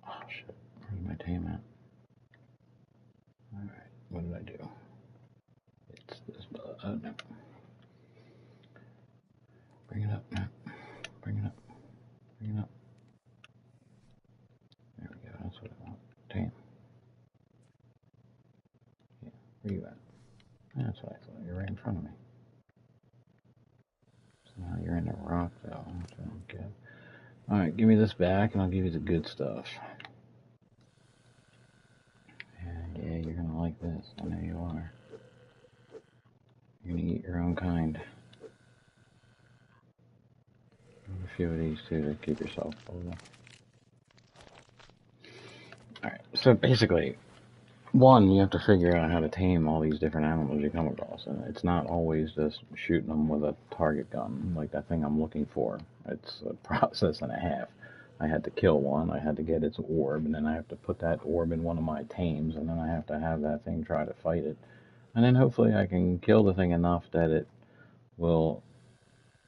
Oh, shit. Where's my tame at? Alright, what did I do? It's this, oh, no. Bring it up, no. Bring it up. Bring it up. There we go, that's what I want. Tame. Yeah, where you at? That's what I thought. You're right in front of me. Somehow you're in the rock, though. Okay. Alright, give me this back, and I'll give you the good stuff. Yeah, you're gonna like this. I know you are. You're gonna eat your own kind. A few of these, too, to keep yourself full. Alright, so basically, one, you have to figure out how to tame all these different animals you come across. And it's not always just shooting them with a target gun, like that thing I'm looking for. It's a process and a half. I had to kill one, I had to get its orb, and then I have to put that orb in one of my tames, and then I have to have that thing try to fight it. And then hopefully I can kill the thing enough that it will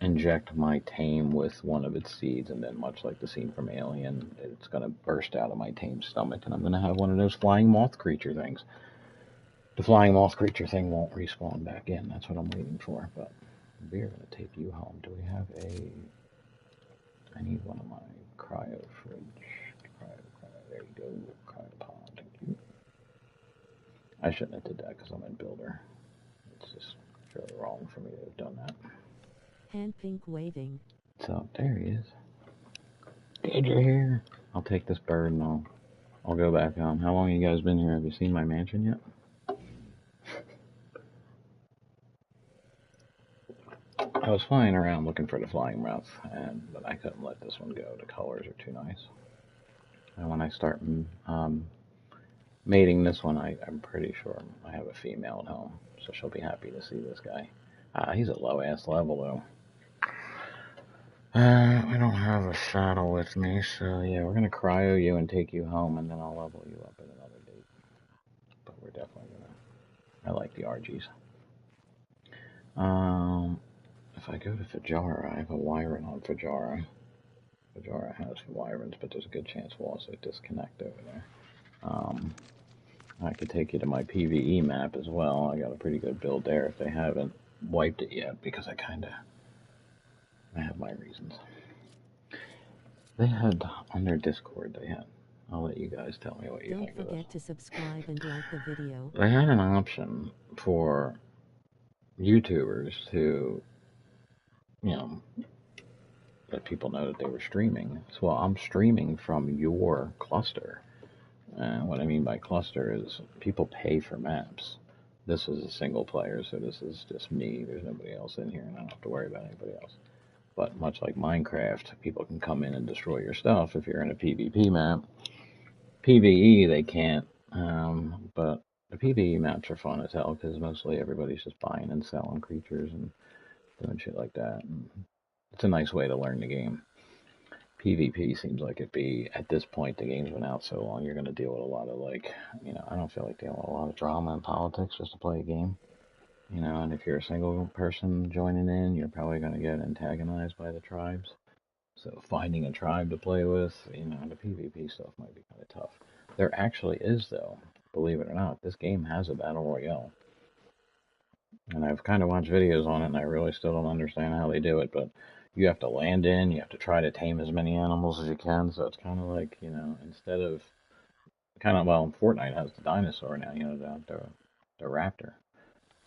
inject my tame with one of its seeds, and then much like the scene from Alien, it's going to burst out of my tame's stomach, and I'm going to have one of those flying moth creature things. The flying moth creature thing won't respawn back in. That's what I'm waiting for, but we're going to take you home. Do we have a... I need one of my cryo fridge. Cryo, there you go. Cryo pod, thank you. I shouldn't have did that because I'm in builder. It's just really wrong for me to have done that. Hand pink waving. So, there he is. Did you hear? I'll take this bird and I'll go back home. How long have you guys been here? Have you seen my mansion yet? I was flying around looking for the flying moth, but I couldn't let this one go. The colors are too nice. And when I start mating this one, I'm pretty sure I have a female at home, so she'll be happy to see this guy. He's a low-ass level, though. I don't have a saddle with me, so yeah, we're gonna cryo you and take you home, and then I'll level you up at another date. But we're definitely gonna... I like the RGs. If I go to Fajara, I have a Wyvern on Fajara. Fajara has Wyverns, but there's a good chance we'll also disconnect over there. I could take you to my PvE map as well. I got a pretty good build there if they haven't wiped it yet, because I have my reasons. They had, on their Discord, I'll let you guys tell me what you think of this. Don't forget to subscribe and like the video. They had an option for YouTubers to, let people know that they were streaming. So I'm streaming from your cluster. And what I mean by cluster is people pay for maps. This is a single player, so this is just me. There's nobody else in here, and I don't have to worry about anybody else. But much like Minecraft, people can come in and destroy your stuff if you're in a PvP map. PvE, they can't, but the PvE maps are fun as hell because mostly everybody's just buying and selling creatures and doing shit like that. And It's a nice way to learn the game. PvP seems like it'd be, at this point, the game's been out so long, you're going to deal with a lot of, like, I don't feel like dealing with a lot of drama and politics just to play a game. And if you're a single person joining in, you're probably going to get antagonized by the tribes. So finding a tribe to play with, the PvP stuff might be kind of tough. There actually is, though, believe it or not, this game has a battle royale. And I've kind of watched videos on it, and I really still don't understand how they do it, but you have to land in, you have to try to tame as many animals as you can, so it's kind of like, instead of, well, Fortnite has the dinosaur now, the raptor.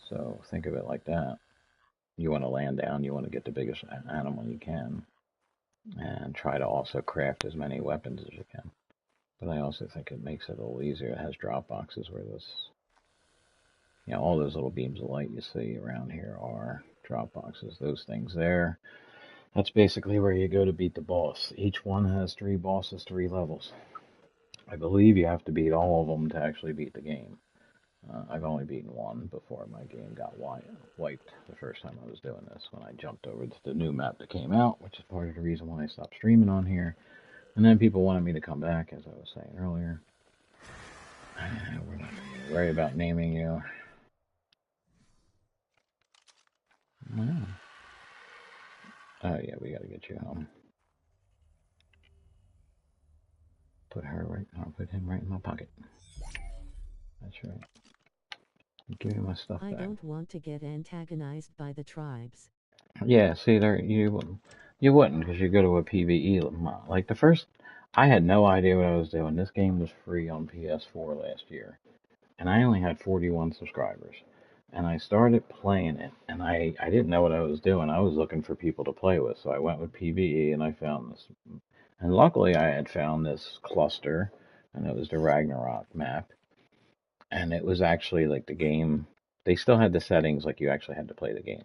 So think of it like that. You want to land down, you want to get the biggest animal you can, and try to also craft as many weapons as you can. But I also think it makes it a little easier. It has drop boxes where all those little beams of light you see around here are drop boxes. Those things there, that's basically where you go to beat the boss. Each one has 3 bosses, 3 levels. I believe you have to beat all of them to actually beat the game. I've only beaten one before my game got wiped the first time I was doing this, when I jumped over to the new map that came out, which is part of the reason why I stopped streaming on here. And then people wanted me to come back, as I was saying earlier. We're not going to worry about naming you. Wow. Oh yeah, we got to get you home. I'll put him right in my pocket. That's right. Give me my stuff back. I don't want to get antagonized by the tribes. Yeah, see, you wouldn't, because you go to a PvE like the first. I had no idea what I was doing. This game was free on PS4 last year, and I only had 41 subscribers. And I started playing it, and I didn't know what I was doing. I was looking for people to play with, so I went with PvE, and I found this. And luckily, I had found this cluster, and it was the Ragnarok map. And it was actually like the game. They still had the settings like you actually had to play the game.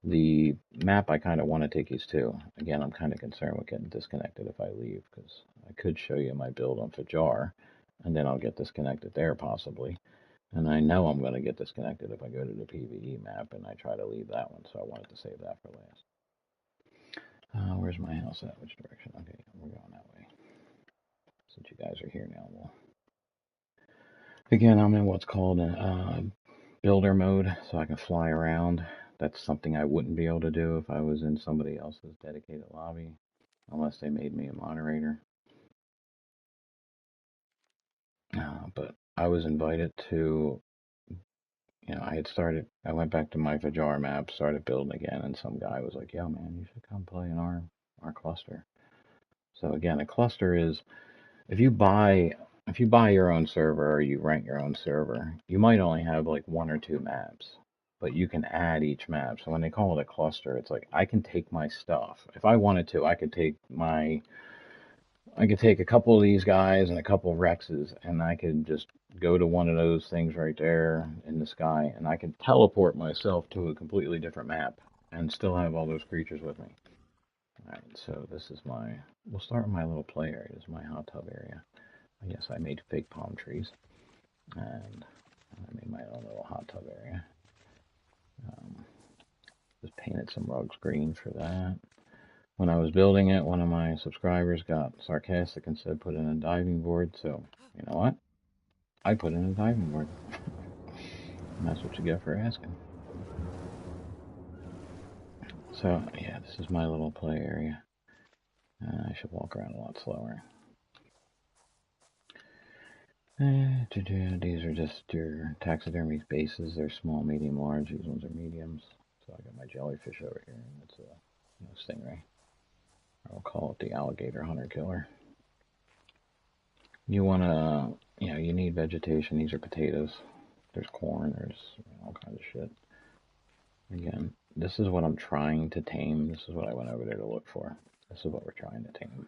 The map I kind of want to take you to. Again, I'm kind of concerned with getting disconnected if I leave, because I could show you my build on Fajar, and then I'll get disconnected there possibly. And I know I'm going to get disconnected if I go to the PvE map and I try to leave that one, so I wanted to save that for last. Where's my house at? Which direction? Okay, we're going that way. Since you guys are here now, again, I'm in what's called a builder mode, so I can fly around. That's something I wouldn't be able to do if I was in somebody else's dedicated lobby, unless they made me a moderator. But I was invited to, I went back to my Fajar map, started building again, and some guy was like, yo, man, you should come play in our cluster. So again, a cluster is, if you buy your own server or you rent your own server, you might only have like 1 or 2 maps, but you can add each map. So when they call it a cluster, it's like I can take my stuff. If I wanted to, I could take a couple of these guys and a couple of Rexes, and I could just go to one of those things right there in the sky, and I can teleport myself to a completely different map and still have all those creatures with me. Alright, so this is we'll start with my little play area. This is my hot tub area. Yes, I made fake palm trees, and I made my own little hot tub area. Just painted some rugs green for that. When I was building it, one of my subscribers got sarcastic and said put in a diving board, so you know what? I put in a diving board. And that's what you get for asking. So, yeah, this is my little play area. I should walk around a lot slower. These are just your taxidermy bases. They're small, medium, large. These ones are mediums. So I got my jellyfish over here, and it's a stingray. I'll call it the alligator hunter killer. You want to, you need vegetation. These are potatoes. There's corn. There's all kinds of shit. Again, this is what I'm trying to tame. This is what I went over there to look for. This is what we're trying to tame.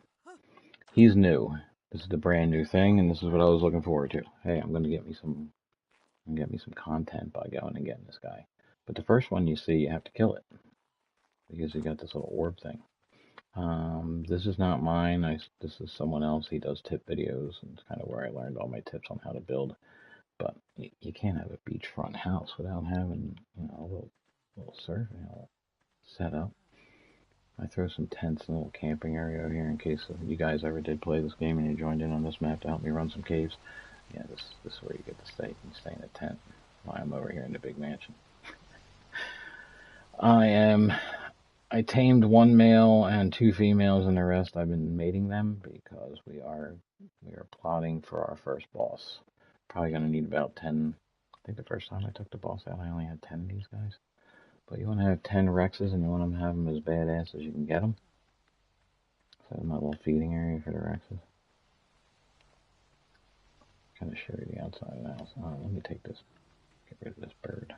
He's new. This is the brand new thing, and this is what I was looking forward to. Hey, I'm going to get me some content by going and getting this guy. But the first one you see, you have to kill it, because you got this little orb thing. This is not mine. This is someone else. He does tip videos, and it's kind of where I learned all my tips on how to build. But you can't have a beachfront house without having a little surf set up. I throw some tents in a little camping area over here in case you guys ever did play this game and you joined in on this map to help me run some caves. Yeah, this is where you get to stay. You can stay in a tent while I'm over here in the big mansion. I tamed 1 male and 2 females, and the rest I've been mating them because we are plotting for our first boss. Probably gonna need about 10. I think the first time I took the boss out, I only had 10 of these guys. But you want to have 10 Rexes, and you want to have them as badass as you can get them. So my little feeding area for the Rexes. Kind of show you the outside of the house. Oh, let me take this. Get rid of this bird.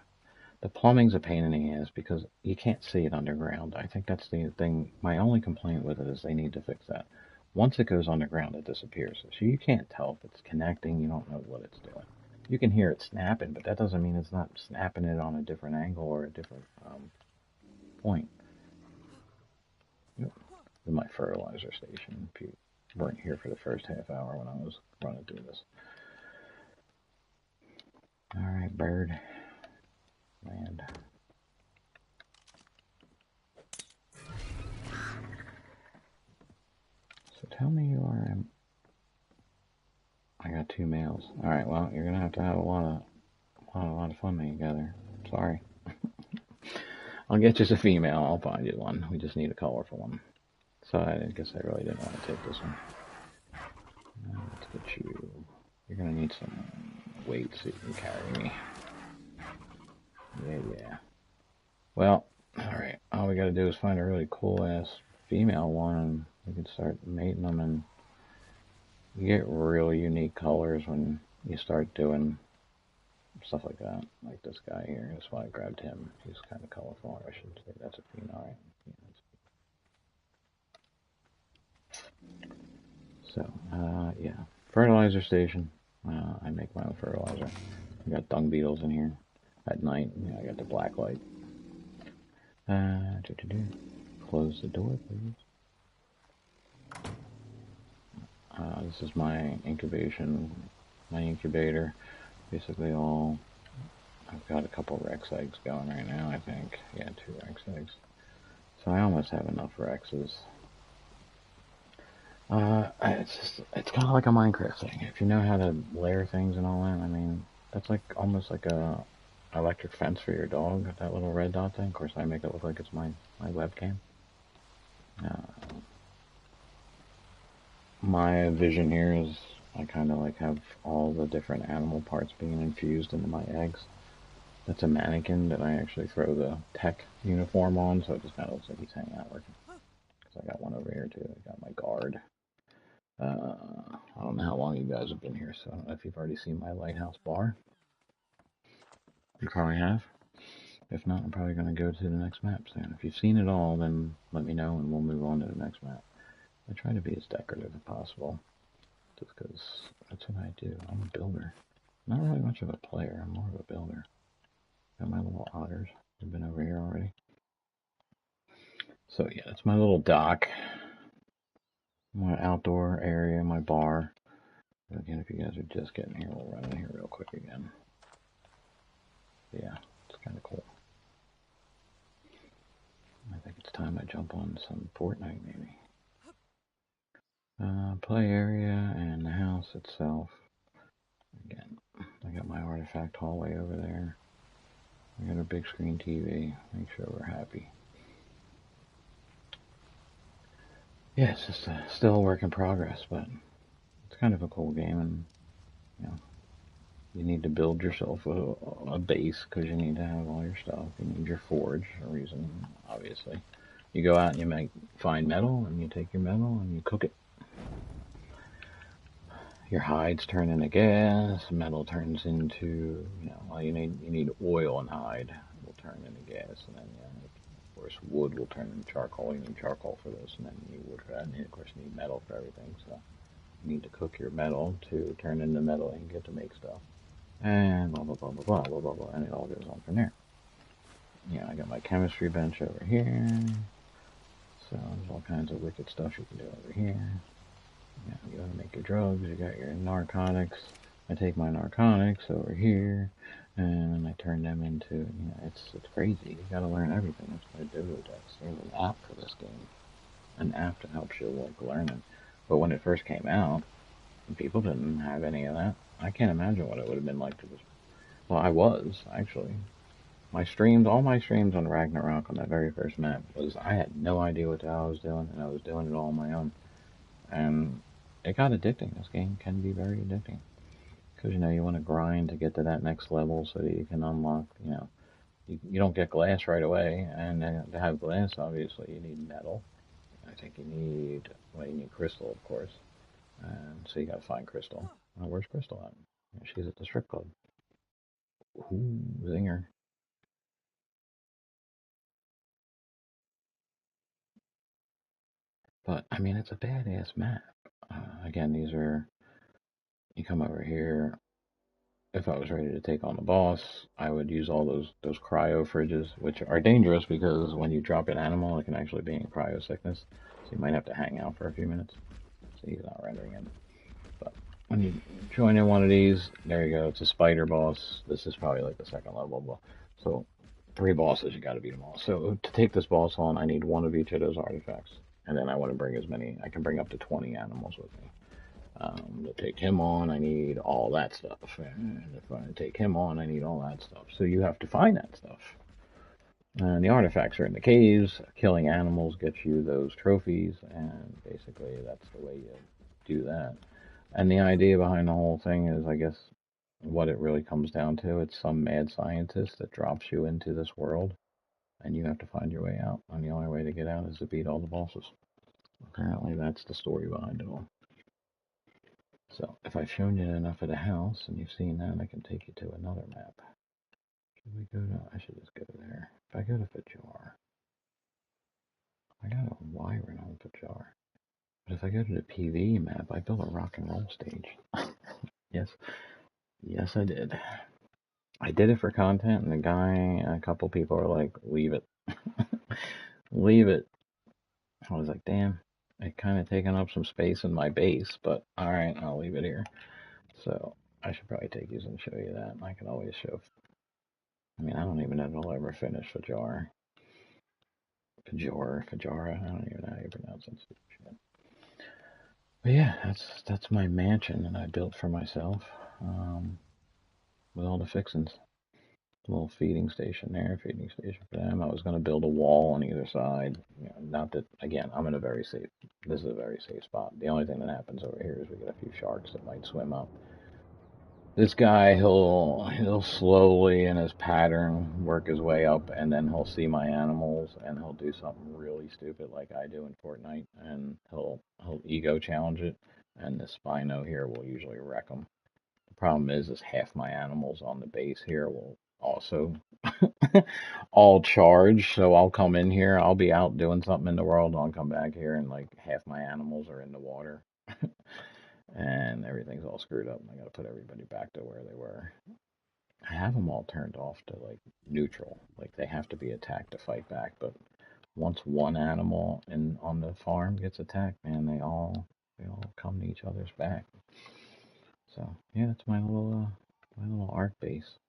The plumbing's a pain in the ass because you can't see it underground. I think that's the thing. My only complaint with it is they need to fix that. Once it goes underground, it disappears. So you can't tell if it's connecting. You don't know what it's doing. You can hear it snapping, but that doesn't mean it's not snapping it on a different angle or a different point. Yep. This is my fertilizer station. If you weren't here for the first half hour when I was running through this. Alright, bird. Land. So tell me you are... I got 2 males. Alright, well, you're going to have a lot of fun together. Sorry. I'll get you a female. I'll find you one. We just need a colorful one. So I guess I really didn't want to take this one. Let's get you... You're going to need some weight so you can carry me. Yeah. Well, alright. All we got to do is find a really cool-ass female one, and we can start mating them, and you get really unique colors when you start doing stuff like that. Like this guy here. That's why I grabbed him. He's kind of colorful. I should say that's a female, right? So, yeah. Fertilizer station. I make my own fertilizer. I got dung beetles in here at night. Yeah, I got the black light. Close the door, please. This is my incubator. Basically I've got a couple Rex eggs going right now, I think. Yeah, 2 Rex eggs. So I almost have enough Rexes. It's kind of like a Minecraft thing. If you know how to layer things and all that, I mean, that's like almost like a electric fence for your dog, that little red dot thing. Of course, I make it look like it's my webcam. My vision here is I kind of like have all the different animal parts being infused into my eggs. That's a mannequin that I actually throw the tech uniform on, so it just kind of looks like he's hanging out working. Because I got one over here too. I got my guard. I don't know how long you guys have been here, so I don't know if you've already seen my lighthouse bar. You probably have. If not, I'm probably going to go to the next map soon. If you've seen it all, then let me know and we'll move on to the next map. I try to be as decorative as possible, just because that's what I do. I'm a builder. Not really much of a player, I'm more of a builder. Got my little otters. They've been over here already. So yeah, that's my little dock. My outdoor area, my bar. But again, if you guys are just getting here, we'll run in here real quick again. Yeah, it's kind of cool. I think it's time I jump on some Fortnite, maybe. Play area and the house itself. Again, I got my artifact hallway over there. I got a big screen TV. Make sure we're happy. Yeah, it's just still a work in progress, but it's kind of a cool game, and you know, you need to build yourself a base because you need to have all your stuff. You need your forge, a reason, obviously. You go out and you find metal, and you take your metal and you cook it. Your hides turn into gas. Metal turns into, well, you need oil and hide. It will turn into gas, and then of course wood will turn into charcoal. You need charcoal for this, and then you need wood for that, and of course you need metal for everything. So you need to cook your metal to turn into metal and get to make stuff. And blah blah blah blah blah blah blah blah, and it all goes on from there. Yeah, I got my chemistry bench over here. So there's all kinds of wicked stuff you can do over here. Yeah, you gotta make your drugs, you got your narcotics. I take my narcotics over here. and I turned them into, it's crazy. You gotta learn everything. That's what I do. There's an app for this game, an app to help you like learn it. But when it first came out, people didn't have any of that. I can't imagine what it would have been like to just. Well, I was actually. All my streams on Ragnarok on that very first map was I had no idea what the hell I was doing, and I was doing it all on my own. And it got addicting. This game can be very addicting because you want to grind to get to that next level so that you can unlock. You don't get glass right away, and to have glass, obviously, you need metal. I think you need crystal, of course. And so you got to find Crystal. Where's Crystal at? She's at the strip club. Ooh, zinger. But I mean, it's a badass map. Again, you come over here. If I was ready to take on the boss, I would use all those cryo fridges, which are dangerous because when you drop an animal, it can actually be in cryo sickness. So you might have to hang out for a few minutes. So he's not rendering in. But when you join in one of these, there you go. It's a spider boss. This is probably like the second level. So 3 bosses, you got to beat them all. So to take this boss on, I need one of each of those artifacts, and then I want to bring as many. I can bring up to 20 animals with me. To take him on, I need all that stuff, and if I take him on, I need all that stuff. So you have to find that stuff. And the artifacts are in the caves. Killing animals gets you those trophies, and basically that's the way you do that. And the idea behind the whole thing is, I guess, what it really comes down to. It's some mad scientist that drops you into this world, and you have to find your way out. And the only way to get out is to beat all the bosses. Apparently, that's the story behind it all. So, if I've shown you enough of the house and you've seen that, I can take you to another map. Should we go to? I should just go there. If I go to Fajar, I got a Wyvern on Fajar. But if I go to the PV map, I built a rock and roll stage. Yes, yes, I did. I did it for content, and a couple people were like, "Leave it, leave it." I was like, "Damn, it kind of taking up some space in my base, but all right, I'll leave it here." So I should probably take these and show you that. I can always show. I mean, I don't even know if I'll ever finish Fajara. I don't even know how you pronounce it. But yeah, that's my mansion that I built for myself, with all the fixings. Little feeding station there, feeding station for them. I was going to build a wall on either side. Not that, again, I'm in a very safe. This is a very safe spot. The only thing that happens over here is we get a few sharks that might swim up. This guy, he'll slowly in his pattern work his way up, and then he'll see my animals, and he'll do something really stupid like I do in Fortnite, and he'll ego challenge it, and the Spino here will usually wreck him. The problem is half my animals on the base here will also all charge. So I'll come in here, I'll be out doing something in the world, and I'll come back here, and like half my animals are in the water, and everything's all screwed up. And I got to put everybody back to where they were. I have them all turned off to like neutral, like they have to be attacked to fight back. But once one animal in on the farm gets attacked, man, they all come to each other's back. So yeah, that's my little Ark base.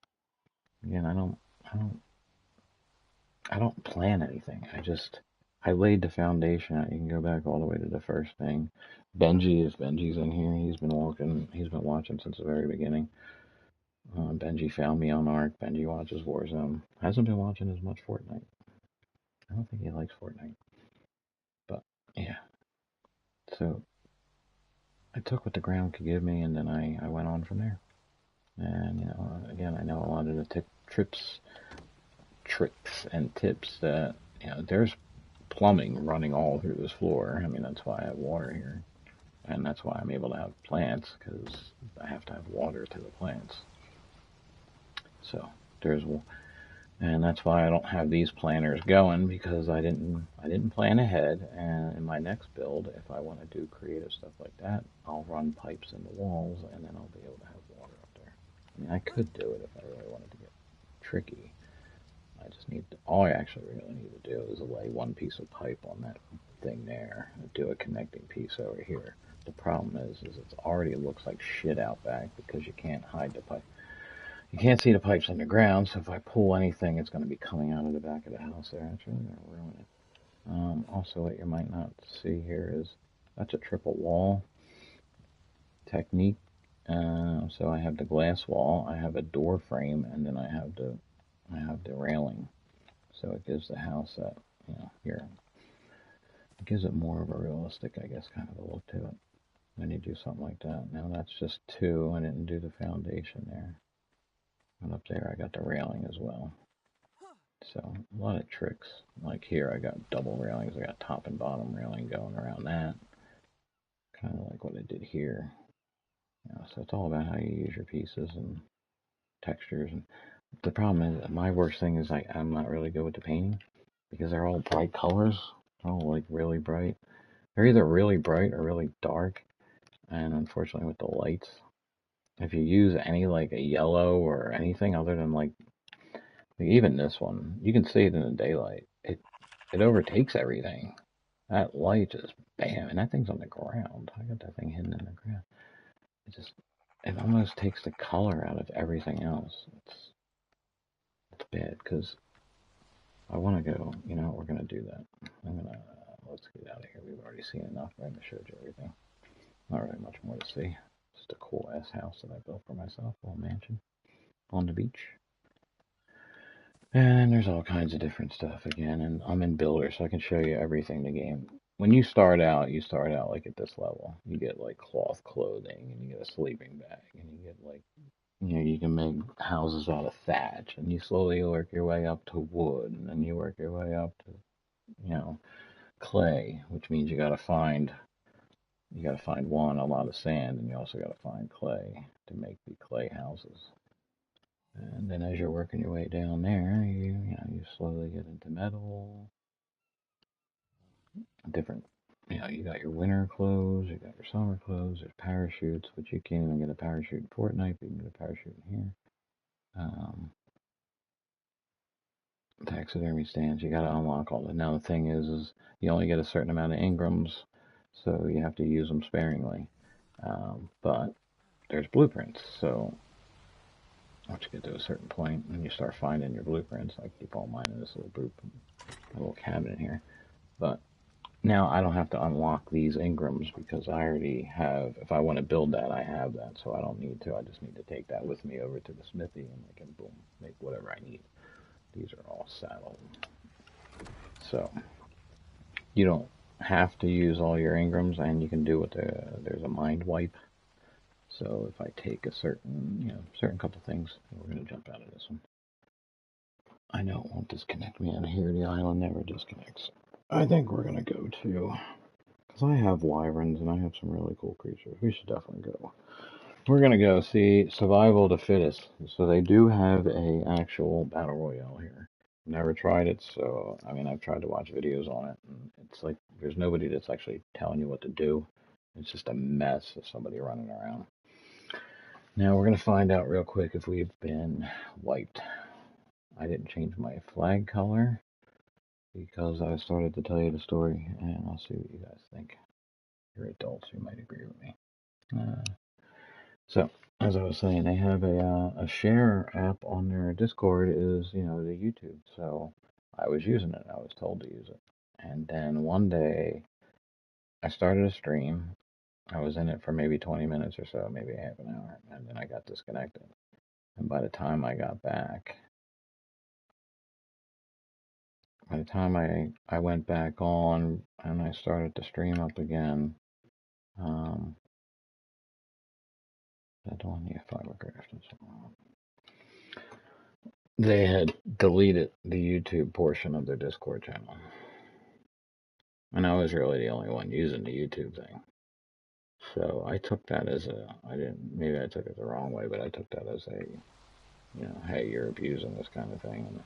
Again, I don't plan anything. I laid the foundation. You can go back all the way to the first thing. Benji, if Benji's in here, he's been watching since the very beginning. Benji found me on Ark. Benji watches Warzone. Hasn't been watching as much Fortnite. I don't think he likes Fortnite. But yeah. So I took what the ground could give me, and then I went on from there. And again, I know a lot of the tricks and tips that there's plumbing running all through this floor. I mean, that's why I have water here, and that's why I'm able to have plants, because I have to have water to the plants. So and that's why I don't have these planters going, because I didn't plan ahead. And in my next build, if I want to do creative stuff like that, I'll run pipes in the walls, and then I'll be able to have water up there. I mean, I could do it if I really wanted to get tricky. All I actually really need to do is lay one piece of pipe on that thing there, and do a connecting piece over here. The problem is it already looks like shit out back because you can't hide the pipe. You can't see the pipes underground, so if I pull anything, it's going to be coming out of the back of the house there. It's really going to ruin it. Also, what you might not see here is that's a triple wall technique. So I have the glass wall, I have a door frame, and then I have the railing. So it gives the house that, here, it gives it more of a realistic, I guess, kind of a look to it when you do something like that. Now that's just two. I didn't do the foundation there. And up there I got the railing as well. So a lot of tricks. Like here I got double railings. I got top and bottom railing going around that. Kind of like what I did here. So it's all about how you use your pieces and textures. And the problem is, my worst thing is I'm not really good with the painting because they're all bright colors. They're all like really bright. They're either really bright or really dark. And unfortunately with the lights, if you use any like a yellow or anything other than like even this one, you can see it in the daylight. It overtakes everything. That light just bam, and that thing's on the ground. I got that thing hidden in the ground. It almost takes the color out of everything else. It's bad because I want to go. You know, we're gonna do that. Let's get out of here. We've already seen enough. Right? I showed you everything. Not really much more to see. Just a cool ass house that I built for myself, a little mansion on the beach. And there's all kinds of different stuff again, and I'm in Builder, so I can show you everything in the game. When you start out like at this level. You get like cloth clothing, and you get a sleeping bag, and you get like, you can make houses out of thatch, and you slowly work your way up to wood, and then you work your way up to, clay, which means you gotta find a lot of sand, and you also gotta find clay to make the clay houses. And then as you're working your way down there, you slowly get into metal, different, you got your winter clothes, you got your summer clothes, there's parachutes, which you can't even get a parachute in Fortnite, but you can get a parachute in here. Taxidermy stands, you got to unlock all that. Now the thing is you only get a certain amount of Ingrams, so you have to use them sparingly. But there's blueprints, so once you get to a certain point and you start finding your blueprints, I keep all mine in this little cabinet here. But now I don't have to unlock these Ingrams because I already have, if I want to build that, I have that, so I don't need to. I just need to take that with me over to the smithy and I can, boom, make whatever I need. These are all saddled. So you don't have to use all your Ingrams, and you can do what there's a mind wipe. So if I take a certain couple things, we're going to jump out of this one. I know it won't disconnect me out of here. The island never disconnects. I think we're going to go to, because I have wyverns and I have some really cool creatures. We should definitely go. We're going to go see Survival of the Fittest. So they do have a actual battle royale here. Never tried it, so I've tried to watch videos on it, and it's like there's nobody that's actually telling you what to do. It's just a mess of somebody running around. Now we're gonna find out real quick if we've been wiped. I didn't change my flag color because I started to tell you the story, and I'll see what you guys think. You're adults, you might agree with me. So as I was saying, they have a share app on their Discord is, the YouTube. So I was using it. I was told to use it. And then one day I started a stream. I was in it for maybe 20 minutes or so, maybe half an hour. And then I got disconnected. And by the time I got back, by the time I went back on and I started to stream up again, that one, yeah, Fibercraft and so on. They had deleted the YouTube portion of their Discord channel. And I was really the only one using the YouTube thing. So I took that as maybe I took it the wrong way, but I took that as hey, you're abusing this kind of thing.